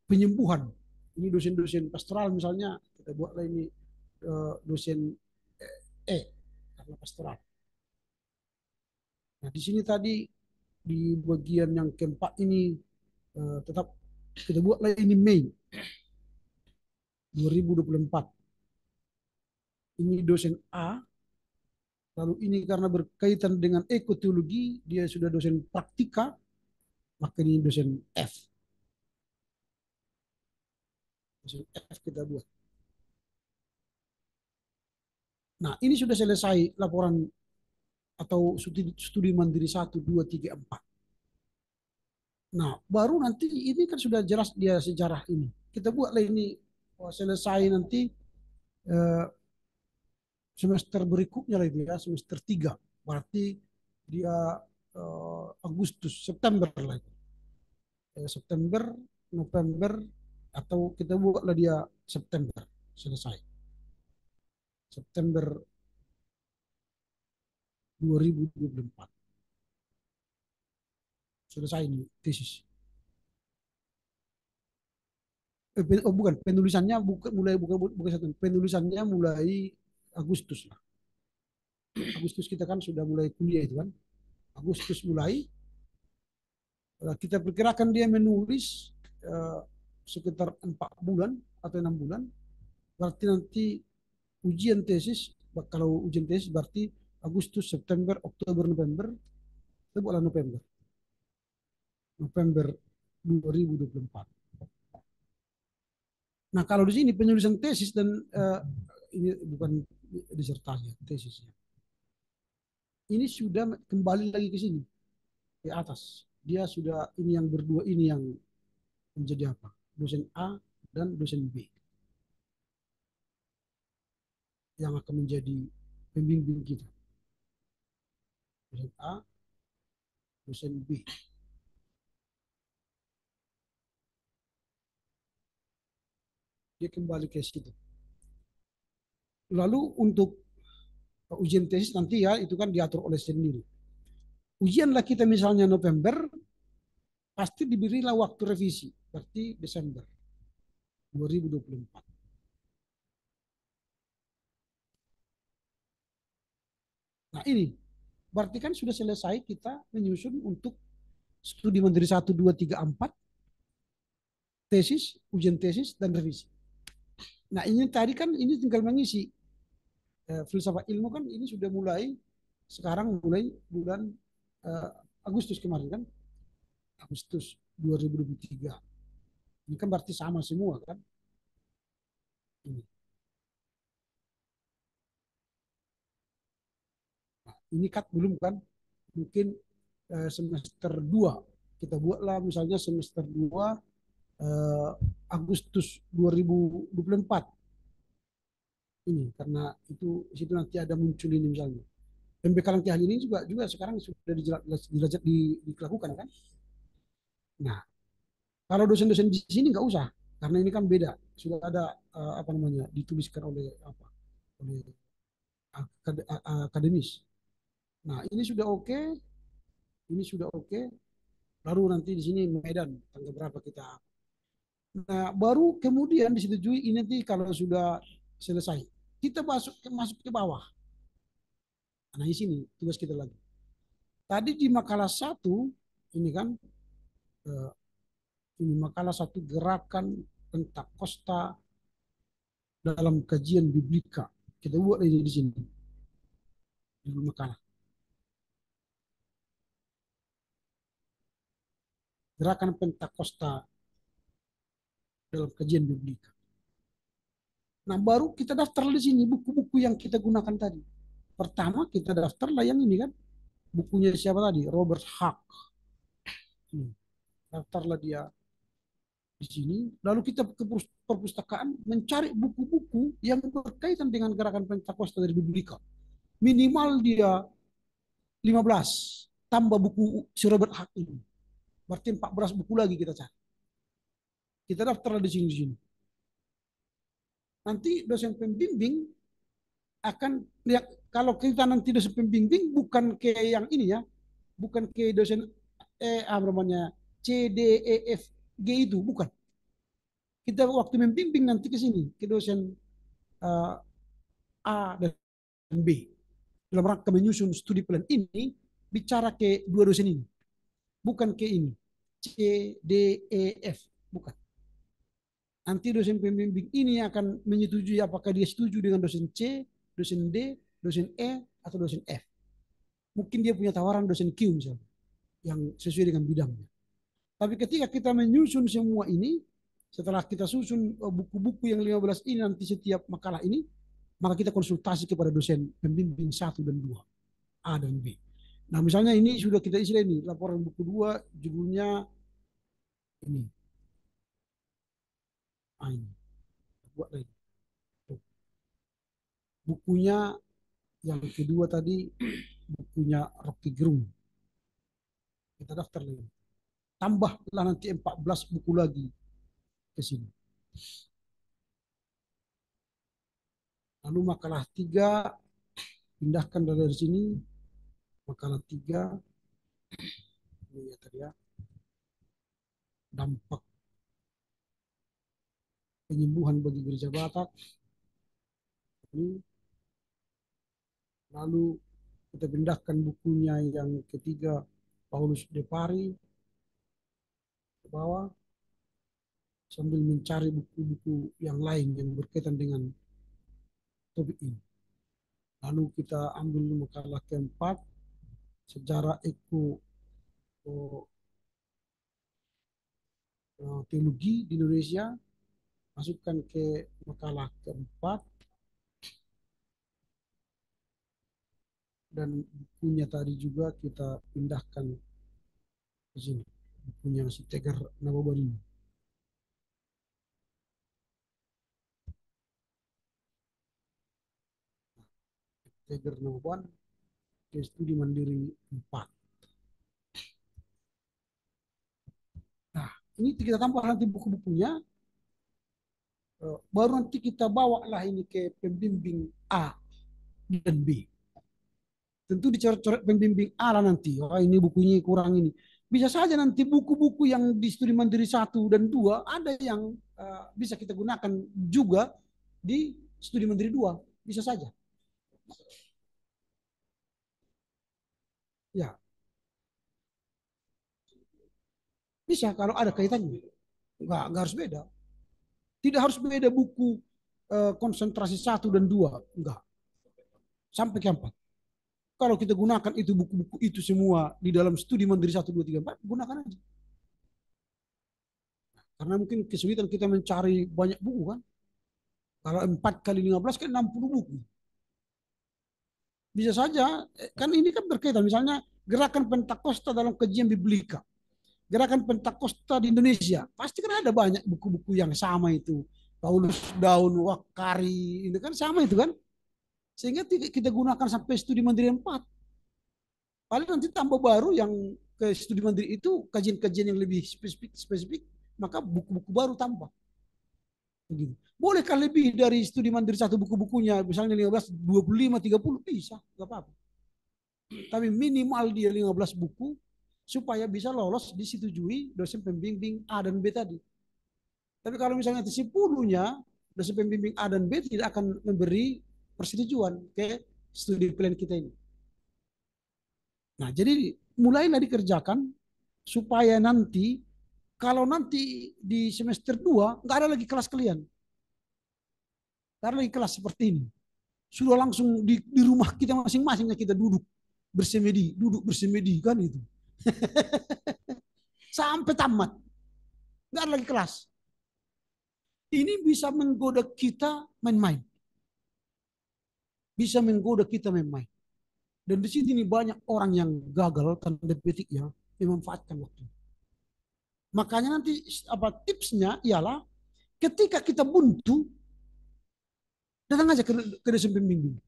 penyembuhan. Ini dosen-dosen pastoral misalnya kita buatlah ini dosen karena pastoral. Nah di sini tadi di bagian yang keempat ini tetap kita buatlah ini Mei 2024. Ini dosen A, lalu ini karena berkaitan dengan ekoteologi, dia sudah dosen praktika, maka ini dosen F. Dosen F kita buat. Nah, ini sudah selesai laporan atau studi mandiri 1, 2, 3, 4. Nah, baru nanti ini kan sudah jelas dia sejarah ini. Kita buatlah ini selesai nanti eh, semester berikutnya lagi ya, semester 3. Berarti dia Agustus, September lagi. September, November, atau kita buatlah dia September selesai. September 2024. Selesai ini tesis. Oh bukan, penulisannya bukan satu. Penulisannya mulai Agustus lah. Agustus kita kan sudah mulai kuliah itu kan. Agustus mulai. Kita perkirakan dia menulis sekitar 4 bulan atau 6 bulan. Berarti nanti ujian tesis, kalau ujian tesis berarti Agustus, September, Oktober, November. Sebutlah November. November 2024. Nah, kalau di sini penulisan tesis dan ini bukan disertasi, tesisnya. Ini sudah kembali lagi ke sini, ke atas. Dia sudah ini yang berdua ini yang menjadi apa? Dosen A dan dosen B yang akan menjadi pembimbing kita. Dosen A, dosen B. Dia kembali ke situ. Lalu untuk ujian tesis nanti ya itu kan diatur oleh sendiri. Ujianlah kita misalnya November, pasti diberilah waktu revisi, berarti Desember 2024. Nah ini, berarti kan sudah selesai kita menyusun untuk studi mandiri 1, 2, 3, 4, tesis, ujian tesis, dan revisi. Nah ini tadi kan ini tinggal mengisi. Filsafat ilmu kan ini sudah mulai, sekarang mulai bulan eh, Agustus kemarin kan, Agustus 2023. Ini kan berarti sama semua kan. Ini, nah, ini kan belum kan, mungkin semester 2 kita buatlah misalnya semester 2 eh, Agustus 2024 ini karena itu situ nanti ada muncul ini misalnya pembekalan keahlian ini juga sekarang sudah dilakukan kan. Nah kalau dosen-dosen di sini nggak usah karena ini kan beda sudah ada apa namanya dituliskan oleh apa oleh akademis. Nah ini sudah oke, ini sudah oke. Baru nanti di sini Medan tanggal berapa kita. Nah baru kemudian disetujui ini nanti kalau sudah selesai kita masuk ke bawah. Nah di sini tugas kita lagi. Tadi di makalah 1 ini kan eh, ini makalah 1 gerakan tentang Costa dalam kajian biblika. Kita buat ini di sini di makalah. Gerakan Pentakosta dalam kajian biblika. Nah, baru kita daftar di sini buku-buku yang kita gunakan tadi. Pertama kita daftar lah yang ini kan, bukunya siapa tadi? Robert Hack. Ini. Daftarlah dia di sini. Lalu kita ke perpustakaan mencari buku-buku yang berkaitan dengan gerakan Pentakosta dari biblika. Minimal dia 15 tambah buku si Robert Hack ini. Berarti 14 buku lagi kita cari. Kita daftar di sini. Nanti dosen pembimbing akan lihat kalau kita nanti dosen pembimbing bukan ke yang ini ya, bukan ke dosen apa namanya C D E F G itu bukan. Kita waktu membimbing nanti ke sini ke dosen uh, A dan B dalam rangka menyusun studi plan ini bicara ke dua dosen ini, bukan ke ini C D E F bukan. Nanti dosen pembimbing ini akan menyetujui apakah dia setuju dengan dosen C, dosen D, dosen E, atau dosen F. Mungkin dia punya tawaran dosen Q misalnya, yang sesuai dengan bidangnya. Tapi ketika kita menyusun semua ini, setelah kita susun buku-buku yang 15 ini nanti setiap makalah ini, maka kita konsultasi kepada dosen pembimbing 1 dan 2, A dan B. Nah misalnya ini sudah kita isi ini, laporan buku 2, judulnya ini. Ah, ini. Buat lagi. Bukunya yang kedua tadi bukunya Rocky Gerung. Kita daftar lagi. Tambahlah nanti 14 buku lagi ke sini. Lalu makalah 3 pindahkan dari sini. Makalah 3 ini ya tadi ya. Dampak penyembuhan bagi gereja Batak. Ini. Lalu kita pindahkan bukunya yang ketiga Paulus Depari ke bawah sambil mencari buku-buku yang lain yang berkaitan dengan topik ini. Lalu kita ambil makalah keempat sejarah teologi di Indonesia, masukkan ke makalah keempat, dan bukunya tadi juga kita pindahkan ke sini, bukunya si Tegar Nabobari. Tegar Nabobari ke studi mandiri 4. Nah, ini kita tambah nanti buku-bukunya, baru nanti kita bawa lah ini ke pembimbing A dan B. Tentu dicoret-coret pembimbing A lah nanti. Oh, ini bukunya kurang ini. Bisa saja nanti buku-buku yang di studi mandiri 1 dan 2 ada yang bisa kita gunakan juga di studi mandiri 2. Bisa saja. Ya, bisa kalau ada kaitannya. Enggak harus beda. Tidak harus beda buku konsentrasi 1 dan 2. Enggak. Sampai ke 4. Kalau kita gunakan itu buku-buku itu semua di dalam studi mandiri 1, 2, 3, 4, gunakan aja. Karena mungkin kesulitan kita mencari banyak buku kan. Kalau 4 kali 15 kan 60 buku. Bisa saja, kan ini kan berkaitan. Misalnya gerakan Pentakosta dalam kajian Biblika. Gerakan Pentakosta di Indonesia. Pasti kan ada banyak buku-buku yang sama itu. Paulus Daun, Wakari, itu kan sama itu kan. Sehingga kita gunakan sampai studi mandiri 4. Paling nanti tambah baru yang ke studi mandiri itu kajian-kajian yang lebih spesifik, maka buku-buku baru tambah. Begitu. Bolehkah lebih dari studi mandiri 1 buku-bukunya, misalnya 15, 25, 30, bisa, nggak apa-apa. Tapi minimal dia 15 buku supaya bisa lolos disetujui dosen pembimbing A dan B tadi. Tapi kalau misalnya 10-nya dosen pembimbing A dan B tidak akan memberi persetujuan ke studi plan kita ini. Nah, jadi mulailah dikerjakan supaya nanti kalau nanti di semester 2 nggak ada lagi kelas kalian. Nggak ada lagi kelas seperti ini. Sudah langsung di rumah kita masing-masing kita duduk bersemedi kan itu. Sampai tamat. Nggak ada lagi kelas. Ini bisa menggoda kita main-main. Bisa menggoda kita main-main. Dan di sini banyak orang yang gagal tanda petik ya memanfaatkan waktu. Makanya nanti tipsnya ialah ketika kita buntu, datang aja ke dosen pembimbing.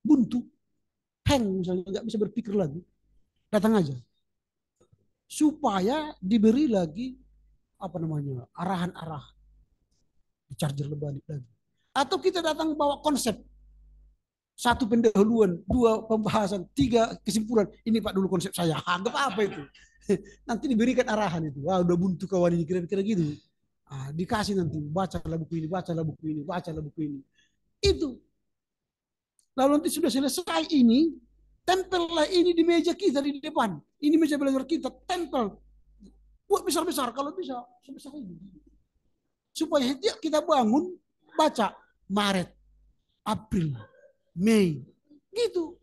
Buntu, hang misalnya nggak bisa berpikir lagi, datang aja. Supaya diberi lagi arahan-arah, di charger lebih lagi. Atau kita datang bawa konsep, 1 pendahuluan, 2 pembahasan, 3 kesimpulan. Ini Pak dulu konsep saya. Anggap apa itu? Nanti diberikan arahan itu. Wah, udah buntu kawan ini kira-kira gitu. Dikasih nanti bacalah buku ini, bacalah buku ini, bacalah buku ini. Itu. Lalu nanti sudah selesai ini, tempellah ini di meja kita di depan. Ini meja belajar kita, tempel. Buat besar-besar kalau bisa sebesar ini. Supaya setiap kita bangun baca Maret, April, Mei. Gitu.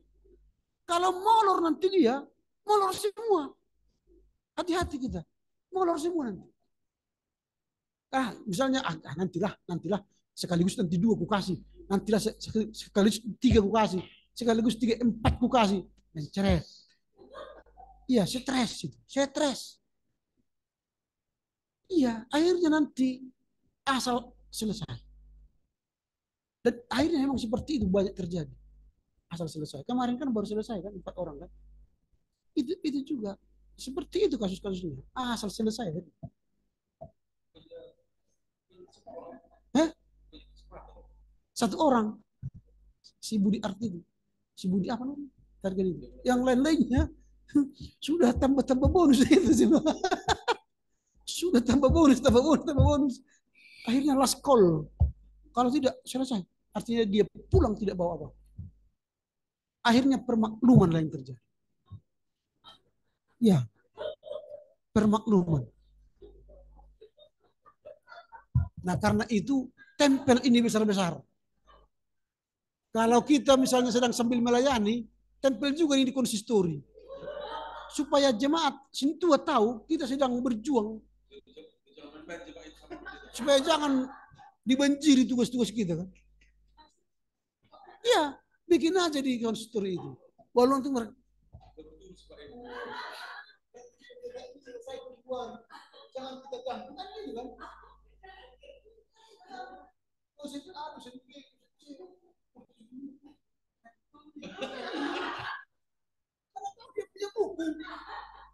Kalau molor nanti dia, molor semua. Hati-hati kita. Molor semua nanti. Misalnya nantilah sekaligus nanti 2 ku kasih. Nantilah sekaligus 3 ku kasih. Sekaligus 3, 4 ku kasih. Stres. Iya, stres itu. Stres. Iya, akhirnya nanti asal selesai. Dan akhirnya memang seperti itu banyak terjadi. Asal selesai. Kemarin kan baru selesai kan 4 orang kan. Itu juga seperti itu kasus-kasusnya. Asal selesai kan. Hah? 1 orang si Budi Arti itu. Si Budi apa namanya? Target itu. Yang lain-lainnya sudah tambah bonus itu semua. Sudah tambah bonus. Akhirnya last call. Kalau tidak selesai. Artinya dia pulang tidak bawa apa. Akhirnya permakluman lain terjadi. Ya, permakluman. Nah, karena itu tempel ini besar-besar. Kalau kita misalnya sedang sambil melayani, tempel juga ini di konsistori. supaya jemaat Sintua tahu kita sedang berjuang, supaya jangan dibanjiri tugas-tugas kita kan. Iya, bikin aja di konstori itu. Walau nanti mereka jangan kita ganggu kan gitu kan. Karena dia punya buku,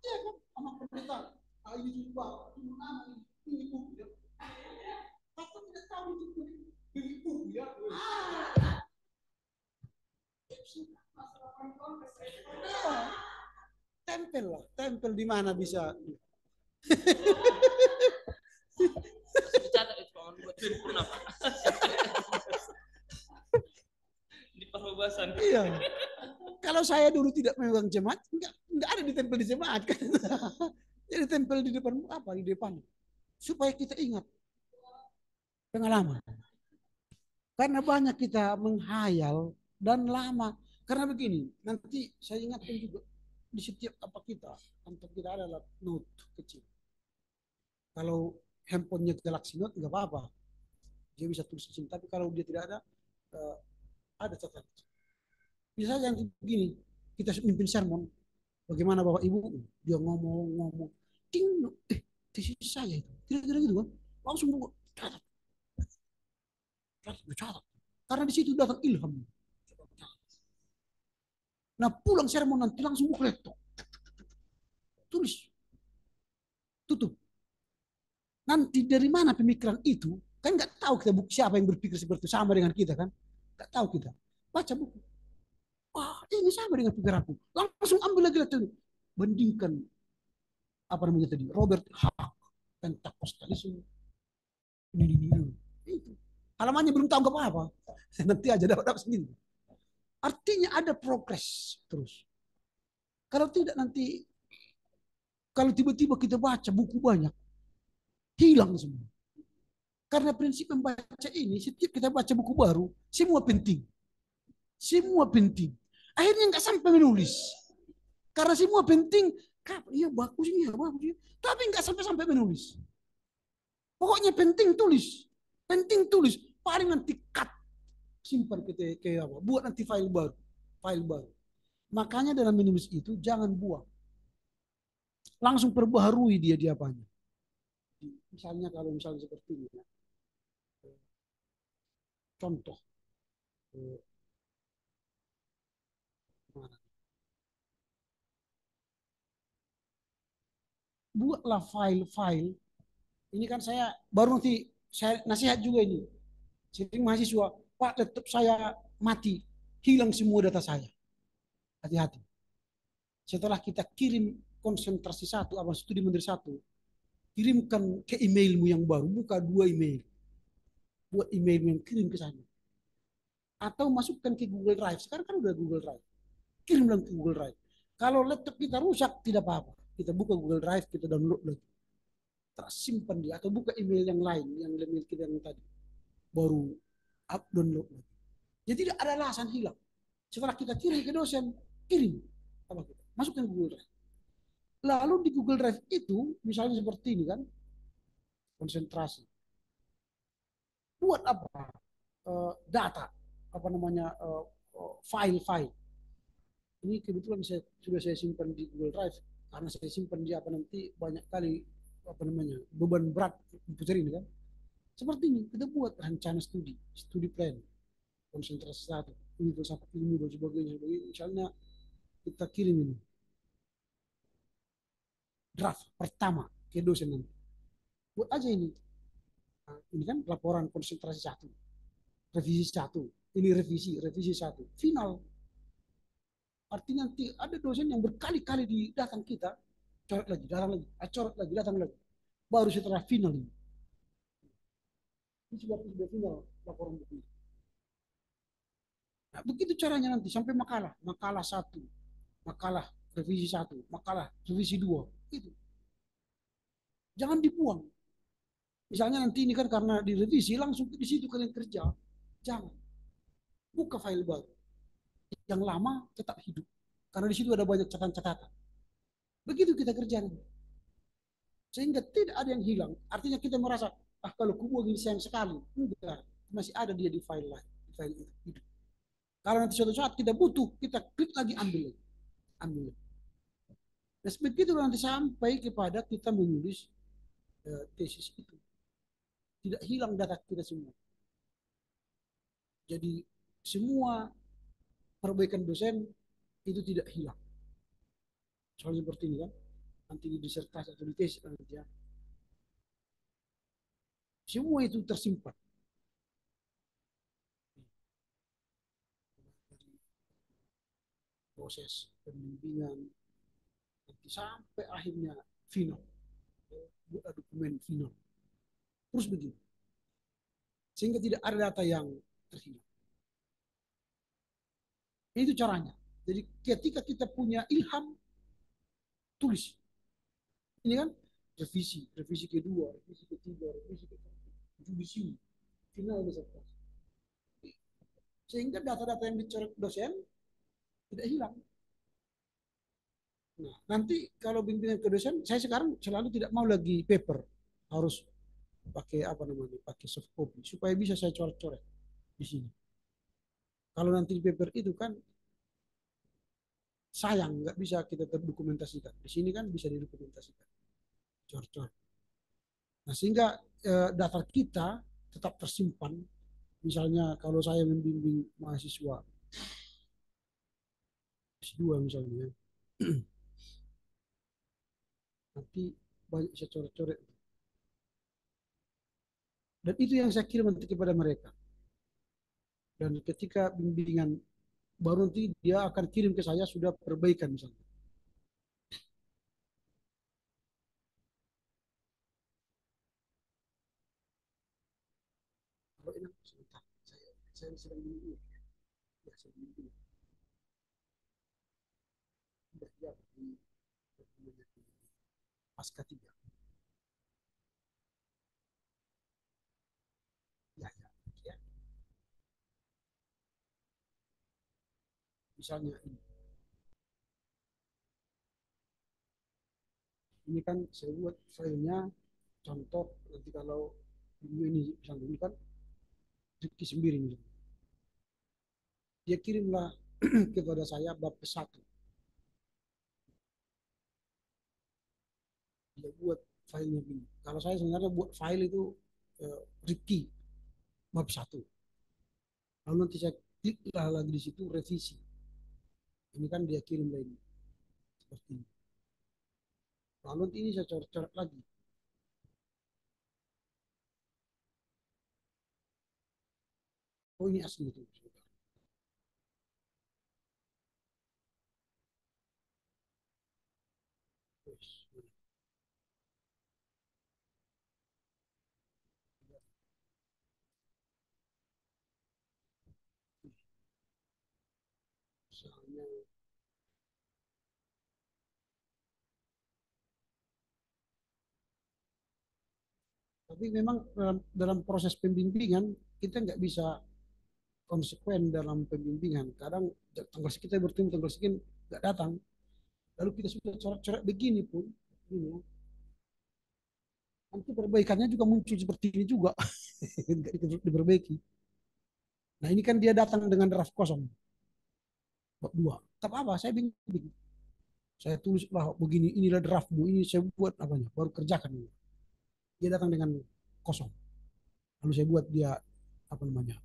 ya kan, sama pendeta. Ini juga, ini buku ya. Tapi tidak tahu itu beli buku ya. Tempel lah, tempel di mana bisa.
Dicatat itu Pak, buat sempurna Pak. Di perluasan.
Iya. Kalau saya dulu tidak memegang jemaat, enggak ada di tempel di jemaat kan. Jadi tempel di depan apa? Di depan. Supaya kita ingat pengalaman. Karena banyak kita menghayal dan lama. Karena begini, nanti saya ingatkan juga di setiap apa kita, kantor kita adalah note kecil. Kalau handphonenya Galaxy Note nggak apa-apa, dia bisa tulis di sini. Tapi kalau dia tidak ada catatan. Misalnya yang begini, kita mimpin sermon, bagaimana Bapak Ibu, dia ngomong, ting, tesis saya itu, kira-kira gitu kan, langsung catat, catat. Karena di situ datang ilham. Nah pulang sermon nanti langsung buka laptop, tulis, tutup. Nanti dari mana pemikiran itu? Kan nggak tahu kita siapa yang berpikir seperti itu sama dengan kita kan? Nggak tahu kita. Baca buku. Wah ini sama dengan pikiranku. Langsung ambil lagi laptop. Bandingkan apa namanya tadi Robert Haack Pentakostalisme. Itu. Halamannya belum tahu apa-apa. Nanti aja dapat sendiri. Artinya ada progres terus. Kalau tidak nanti, kalau tiba-tiba kita baca buku banyak, hilang semua. Karena prinsip membaca ini, setiap kita baca buku baru, semua penting. Semua penting. Akhirnya nggak sampai menulis. Karena semua penting, iya bagus ini ya, bagus ya. Tapi nggak sampai menulis. Pokoknya penting tulis. Penting tulis. Paling nanti cut. Simpan ke apa? Buat nanti file baru. File baru. Makanya dalam menulis itu jangan buang. Langsung perbaharui dia apanya. Misalnya kalau misalnya seperti ini. Ya. Contoh. Buatlah file-file. Ini kan saya baru nanti saya nasihat juga ini. Sering mahasiswa, Pak laptop saya mati, hilang semua data saya. Hati-hati. Setelah kita kirim konsentrasi satu, apa studi menteri satu, kirimkan ke emailmu yang baru, buka 2 email. Buat email yang kirim ke sana. Atau masukkan ke Google Drive. Sekarang kan udah Google Drive. Kirimlah ke Google Drive. Kalau laptop kita rusak, tidak apa-apa. Kita buka Google Drive, kita download lagi. Tersimpan dia. Atau buka email yang lain, yang email kita yang tadi. Baru up download lagi. Jadi tidak ada alasan hilang. Setelah kita kirim ke dosen, kirim. Apa kita? Masukkan ke Google Drive. Lalu di Google Drive itu, misalnya seperti ini kan, konsentrasi. Buat apa? Data. Apa namanya? File-file. Ini kebetulan sudah saya simpan di Google Drive karena saya simpan di apa nanti banyak kali apa namanya beban berat komputer ini kan. Seperti ini kita buat rencana studi plan, konsentrasi satu, ini filsafat ilmu dan sebagainya. Misalnya kita kirim ini draft pertama ke dosen nanti. Buat aja ini. Nah, ini kan laporan konsentrasi satu, revisi satu, ini revisi satu, final. Artinya nanti ada dosen yang berkali-kali datang kita, coret lagi, datang lagi, coret lagi, datang lagi. Baru setelah final ini. Ini sudah final laporan buku. Nah, begitu caranya nanti sampai makalah satu, makalah revisi satu, makalah revisi dua, itu. Jangan dibuang. Misalnya nanti ini kan karena direvisi langsung di situ kalian kerja, jangan. Buka file baru. Yang lama tetap hidup. Karena di situ ada banyak catatan-catatan. Begitu kita kerjakan. Sehingga tidak ada yang hilang. Artinya kita merasa, kalau kubuang ini sayang sekali. Enggak, masih ada dia di file lain, di file itu. Kalau nanti suatu saat kita butuh, kita klik lagi ambil lagi. Ambil lagi. Nah, begitu nanti sampai kepada kita menulis tesis itu. Tidak hilang data kita semua. Jadi semua perbaikan dosen itu tidak hilang. Soalnya seperti ini kan, nanti di disertasi atau di tesis nanti ya. Semua itu tersimpan. Dari proses pembimbingan nanti sampai akhirnya final, dokumen final. Terus begitu. Sehingga tidak ada data yang terhilang. Itu caranya. Jadi ketika kita punya ilham, tulis. Ini kan revisi, revisi kedua, revisi ketiga, revisi keempat, judisium, final disertasi. Sehingga data-data yang dicoret dosen tidak hilang. Nah, nanti kalau bimbingan ke dosen, saya sekarang selalu tidak mau lagi paper, harus pakai apa namanya, pakai soft copy supaya bisa saya coret-coret di sini. Kalau nanti di paper itu kan sayang, nggak bisa kita terdokumentasikan. Di sini kan bisa didokumentasikan, coret-coret. Nah, sehingga data kita tetap tersimpan. Misalnya kalau saya membimbing mahasiswa S2 misalnya, nanti banyak saya coret-coret. Dan itu yang saya kirim nanti kepada mereka. Dan ketika bimbingan baru nanti dia akan kirim ke saya sudah perbaikan misalnya. Kalau ini sebentar, saya sedang bimbing. Ya, saya bimbing. Sudah ya, di pasca 3. Ya, ya, ya. Misalnya ini kan saya buat filenya contoh nanti kalau minggu ini misalnya ini kan Rizky Sembiring dia kirimlah kepada saya bab ke-1, dia buat filenya gini. Kalau saya sebenarnya buat file itu Rizky bab 1, lalu nanti saya klik lagi di situ revisi. Ini kan dia kirim lagi seperti ini. Lalu nanti ini saya coret-coret lagi. Oh ini asli itu. Misalnya, tapi memang dalam proses pembimbingan kita nggak bisa konsekuen dalam pembimbingan. Kadang tanggal kita bertemu tanggal sekian nggak datang. Lalu kita sudah coret-coret begini pun, ini, nanti perbaikannya juga muncul seperti ini juga. Nggak diperbaiki. Nah ini kan dia datang dengan draft kosong, bab 2. Tak apa, saya bingung. Saya tulis lah begini, inilah draftmu, ini saya buat apanya, baru kerjakan. Dia datang dengan kosong. Lalu saya buat dia apa namanya,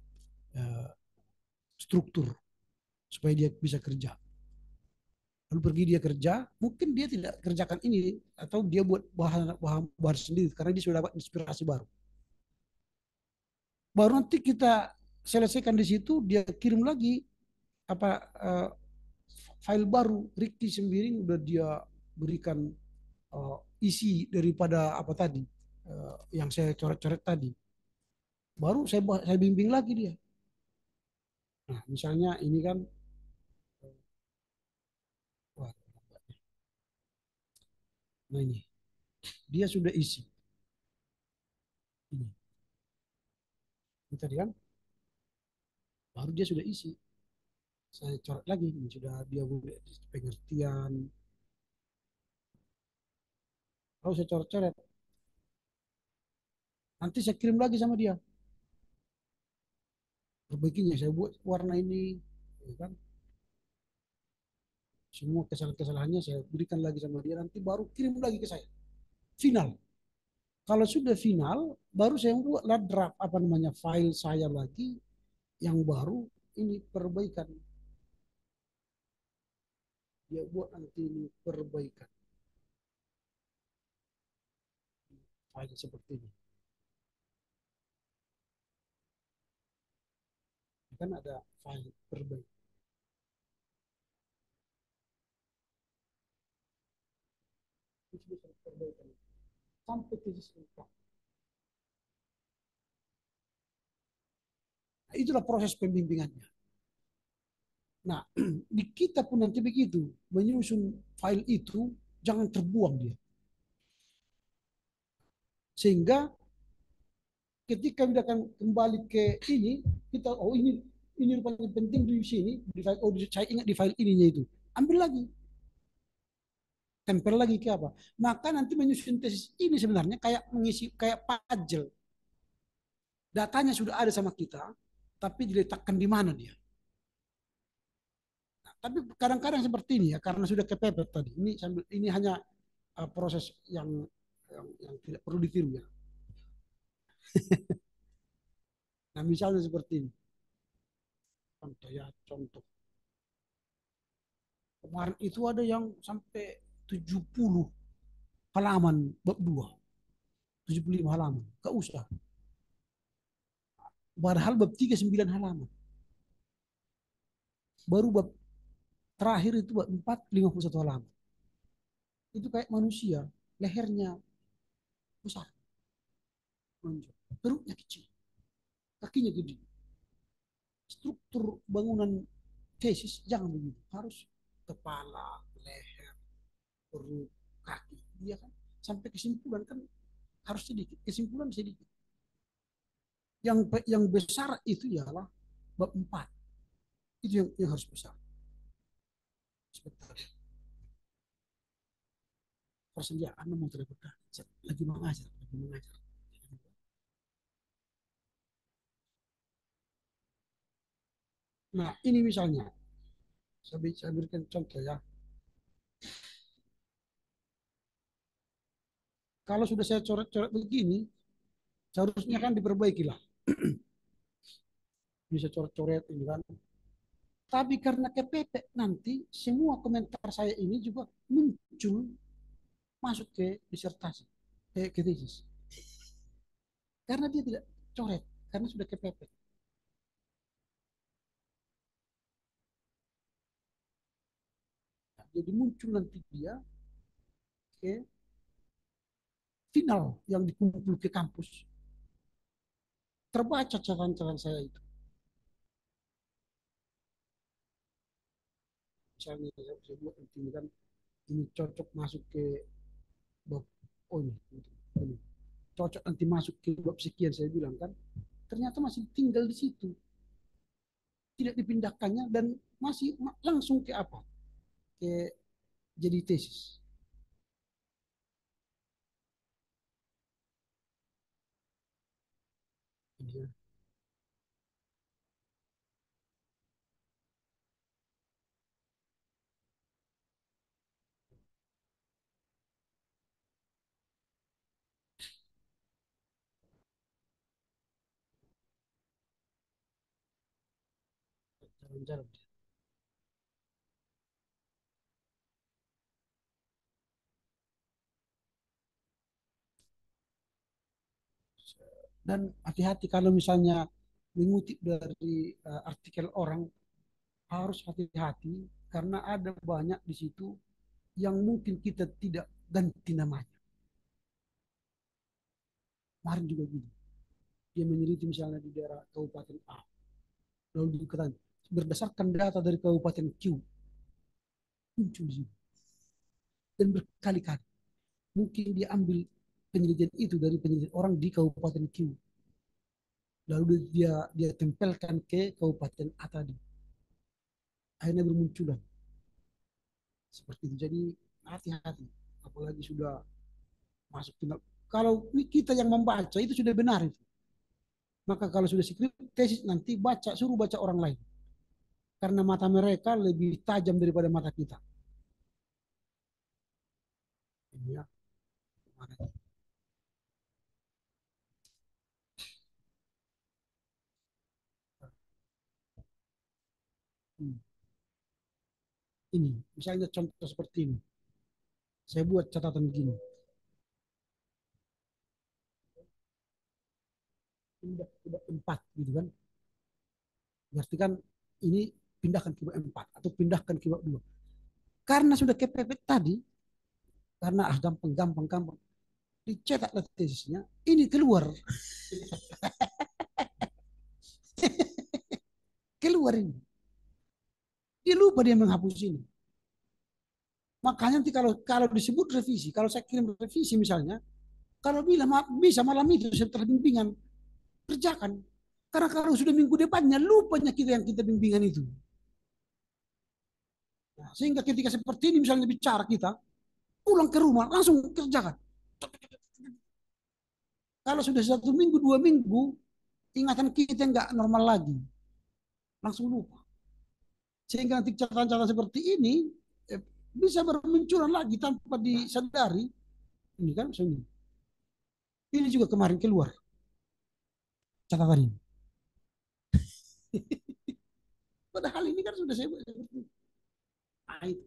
eh, struktur supaya dia bisa kerja. Lalu pergi dia kerja, mungkin dia tidak kerjakan ini atau dia buat bahan sendiri karena dia sudah dapat inspirasi baru. Baru nanti kita selesaikan di situ, dia kirim lagi apa file baru. Ricky Sembiring udah dia berikan isi daripada apa tadi yang saya coret-coret tadi. Baru saya bimbing lagi dia. Nah, misalnya ini kan wah, nah ini dia sudah isi ini tadi kan, baru dia sudah isi. Saya coret lagi, ini sudah dia buat pengertian, Kalau saya coret-coret, nanti saya kirim lagi sama dia. Perbaikinya saya buat warna ini, ya kan? Semua kesalahan-kesalahannya saya berikan lagi sama dia, nanti baru kirim lagi ke saya. Final. Kalau sudah final, baru saya buatlah draft apa namanya file saya lagi yang baru ini perbaikan. Dia buat nanti ini perbaikan file seperti ini. Kan ada file perbaikan. Itu bisa perbaikan sampai tesis lengkap. Nah, itulah proses pembimbingannya. Nah, di kita pun nanti begitu, menyusun file itu jangan terbuang dia. Sehingga ketika kita akan kembali ke ini, kita oh ini rupanya penting di sini, di file oh saya ingat di file ininya itu. Ambil lagi, tempel lagi ke apa? Maka nanti menyusun tesis ini sebenarnya kayak mengisi kayak puzzle. Datanya sudah ada sama kita, tapi diletakkan di mana dia. Nah, tapi kadang-kadang seperti ini ya, karena sudah kepepet tadi. Ini hanya proses yang tidak perlu ditiru ya. Nah, misalnya seperti ini. Contoh ya, contoh. Kemarin itu ada yang sampai 70 halaman bab 2, 75 halaman. Gak usah. Padahal bab 3 9 halaman. Baru bab terakhir itu bab 4 51 halaman. Itu kayak manusia, lehernya besar, menonjol. Perutnya kecil, kakinya gede. Struktur bangunan tesis jangan begitu. Harus kepala, leher, perut, kaki. Dia kan sampai kesimpulan kan harus sedikit. Kesimpulan sedikit. Yang besar itu ialah bab 4. Itu yang harus besar. Sebentar. Persediaan mau terlibat lagi mengajar, lagi mengajar. Nah, ini misalnya, saya berikan contoh ya. Kalau sudah saya coret-coret begini, seharusnya kan diperbaiki lah. Bisa coret-coret ini kan. Tapi karena kepepet nanti semua komentar saya ini juga muncul masuk ke disertasi, ke tesis. Karena dia tidak coret, karena sudah kepepet. Nah, jadi muncul nanti dia ke final yang dikumpul ke kampus. Terbaca catatan saya itu. Misalnya saya buat nanti kan ini cocok masuk ke bab oh ini cocok nanti masuk ke bab sekian saya bilang kan ternyata masih tinggal di situ tidak dipindahkannya dan masih langsung ke apa ke jadi tesis jalan-jalan dan hati-hati kalau misalnya mengutip dari artikel orang harus hati-hati karena ada banyak di situ yang mungkin kita tidak ganti namanya. Kemarin juga gitu. Dia meneliti misalnya di daerah Kabupaten A. Lalu dikatakan berdasarkan data dari Kabupaten Q muncul di situ. Dan berkali-kali. Mungkin dia ambil penelitian itu dari penelitian orang di Kabupaten Q. Lalu dia tempelkan ke Kabupaten A tadi. Akhirnya bermunculan. Seperti itu. Jadi hati-hati. Apalagi sudah masuk final. Kalau kita yang membaca itu sudah benar itu. Maka kalau sudah skrip tesis nanti baca, suruh baca orang lain. Karena mata mereka lebih tajam daripada mata kita. Ini ya. Ini, misalnya contoh seperti ini. Saya buat catatan begini. Pindah ke bab 4 gitu kan. Berarti kan ini pindahkan ke bab 4 atau pindahkan ke bab 2. Karena sudah kepepet tadi, karena gampang. Dicetaklah tesisnya, ini keluar. Keluar ini. Dia lupa dia menghapus ini. Makanya nanti kalau disebut revisi, kalau saya kirim revisi misalnya, kalau bisa malam itu setelah bimbingan, kerjakan. Karena kalau sudah minggu depannya, lupanya kita yang kita bimbingan itu. Nah, sehingga ketika seperti ini misalnya bicara kita, pulang ke rumah, langsung kerjakan. Kalau sudah 1 minggu, 2 minggu, ingatan kita nggak normal lagi. Langsung lupa. Sehingga nanti catatan-catatan seperti ini bisa bermunculan lagi tanpa disadari. Ini kan misalnya. Ini juga kemarin keluar catatan ini. Padahal ini kan sudah saya buat seperti itu. Nah, itu.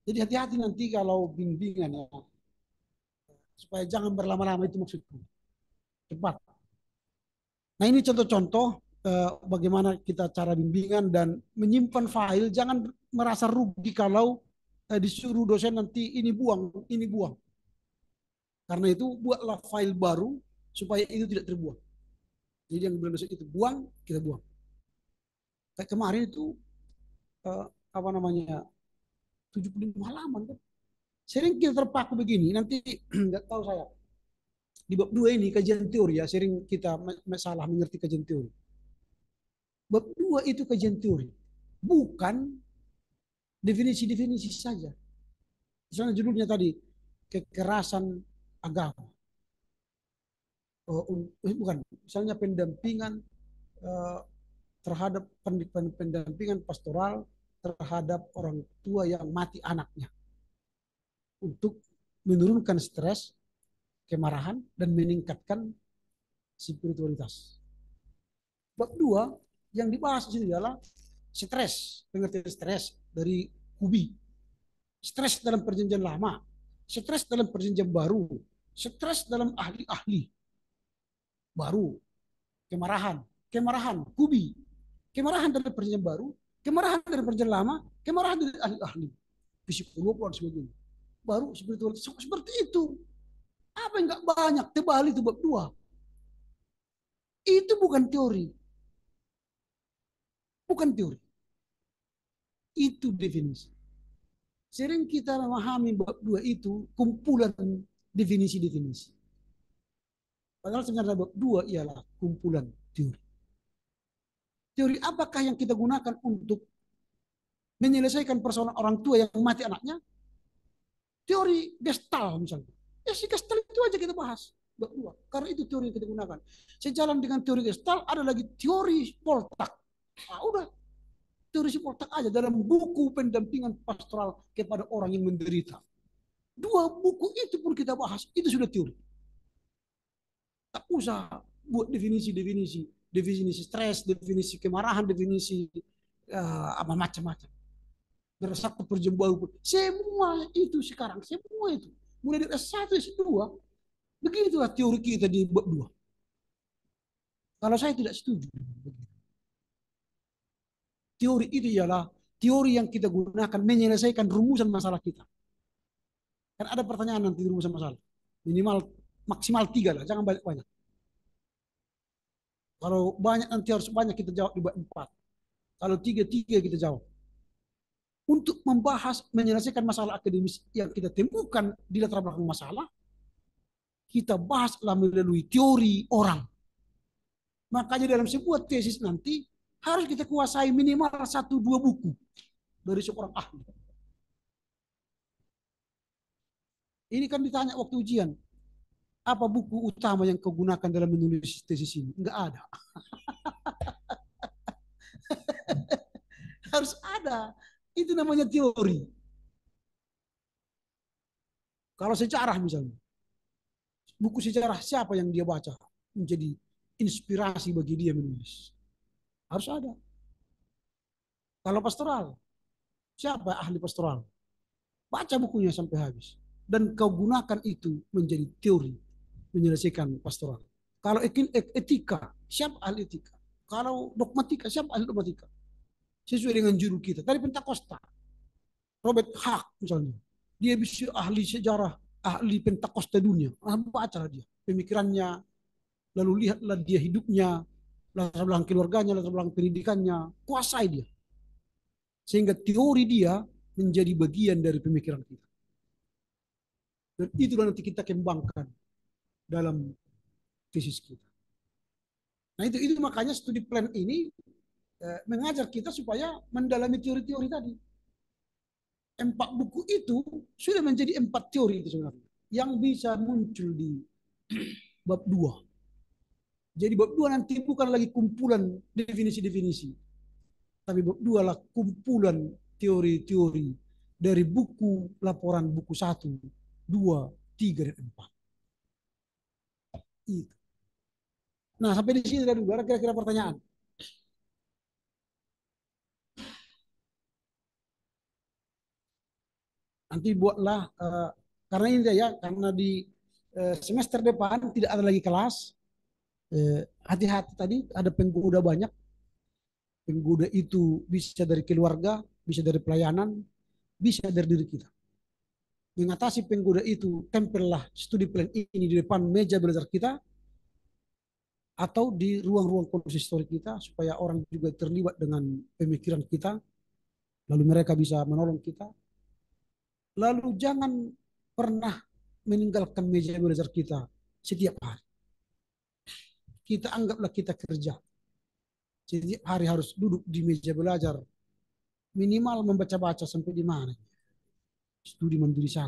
Jadi hati-hati nanti kalau bimbingan ya. Supaya jangan berlama-lama itu maksudku. Cepat. Nah ini contoh-contoh bagaimana kita cara bimbingan dan menyimpan file. Jangan merasa rugi kalau disuruh dosen nanti ini buang, ini buang. Karena itu buatlah file baru supaya itu tidak terbuang. Jadi yang bilang dosen itu buang, kita buang. Kayak kemarin itu apa namanya 75 halaman kan. Sering kita terpaku begini, nanti nggak tahu saya. Di bab 2 ini kajian teori ya, sering kita salah mengerti kajian teori. Bab 2 itu kajian teori, bukan definisi-definisi saja. Misalnya judulnya tadi, kekerasan agama. Bukan, misalnya pendampingan terhadap pendampingan pastoral terhadap orang tua yang mati anaknya. Untuk menurunkan stres, kemarahan, dan meningkatkan spiritualitas. Bab 2 yang dibahas di sini adalah stres, pengertian stres dari Kubi. Stres dalam perjanjian lama, stres dalam perjanjian baru, stres dalam ahli-ahli baru, kemarahan, Kubi, kemarahan dari perjanjian baru, kemarahan dari perjanjian lama, kemarahan dari ahli-ahli, psikolog dan sebagainya. Baru spiritualitas seperti itu. Apa yang nggak banyak tebal itu bab 2. Itu bukan teori. Bukan teori. Itu definisi. Sering kita memahami bab 2 itu kumpulan definisi-definisi. Padahal sebenarnya bab 2 ialah kumpulan teori. Teori apakah yang kita gunakan untuk menyelesaikan persoalan orang tua yang mati anaknya? Teori Gestalt misalnya. Ya si Gestalt itu aja kita bahas. Bab 2. Karena itu teori yang kita gunakan. Sejalan dengan teori Gestalt ada lagi teori Poltak. Nah, udah. Teori Poltak aja dalam buku pendampingan pastoral kepada orang yang menderita. 2 buku itu pun kita bahas. Itu sudah teori. Tak usah buat definisi-definisi. Definisi stres, definisi kemarahan, definisi apa macam-macam. Bersatu perjembahu. Semua itu sekarang. Semua itu. Mulai dari S1, S2. Begitulah teori kita di bab 2. Kalau saya tidak setuju. Teori itu ialah teori yang kita gunakan menyelesaikan rumusan masalah kita. Kan ada pertanyaan nanti rumusan masalah. Minimal maksimal 3 lah, jangan banyak-banyak. Kalau banyak nanti harus banyak kita jawab di bab 4. Kalau 3 kita jawab. Untuk membahas menyelesaikan masalah akademis yang kita temukan di latar belakang masalah, kita bahaslah melalui teori orang. Makanya dalam sebuah tesis nanti harus kita kuasai minimal 1-2 buku dari seorang ahli. Ini kan ditanya waktu ujian. Apa buku utama yang kau gunakan dalam menulis tesis ini? Enggak ada. Harus ada. Itu namanya teori. Kalau sejarah misalnya, buku sejarah siapa yang dia baca menjadi inspirasi bagi dia menulis? Harus ada. Kalau pastoral, siapa ahli pastoral? Baca bukunya sampai habis. Dan kau gunakan itu menjadi teori menyelesaikan pastoral. Kalau etika, siapa ahli etika? Kalau dogmatika, siapa ahli dogmatika? Sesuai dengan judul kita. Tadi Pentakosta, Robert Hack misalnya. Dia bisa ahli sejarah, ahli Pentakosta dunia. Bacalah dia pemikirannya, lalu lihatlah dia hidupnya, latar belakang keluarganya, latar belakang pendidikannya, kuasai dia. Sehingga teori dia menjadi bagian dari pemikiran kita. Dan itulah nanti kita kembangkan dalam tesis kita. Nah itu makanya studi plan ini mengajar kita supaya mendalami teori-teori tadi. 4 buku itu sudah menjadi 4 teori itu sebenarnya yang bisa muncul di bab 2. Jadi bab 2 nanti bukan lagi kumpulan definisi-definisi, tapi bab 2 lah kumpulan teori-teori dari buku laporan buku 1, 2, 3, dan 4. Itu. Nah, sampai di sini dulu ada kira-kira pertanyaan. Nanti buatlah karena ini ya, karena di semester depan tidak ada lagi kelas. Hati-hati tadi ada penggoda banyak. Penggoda itu bisa dari keluarga, bisa dari pelayanan, bisa dari diri kita. Mengatasi penggoda itu, tempellah studi plan ini di depan meja belajar kita atau di ruang-ruang konsistori kita supaya orang juga terlibat dengan pemikiran kita, lalu mereka bisa menolong kita. Lalu jangan pernah meninggalkan meja belajar kita setiap hari. Kita anggaplah kita kerja. Setiap hari harus duduk di meja belajar. Minimal membaca-baca sampai di mana. Studi Mandiri 1,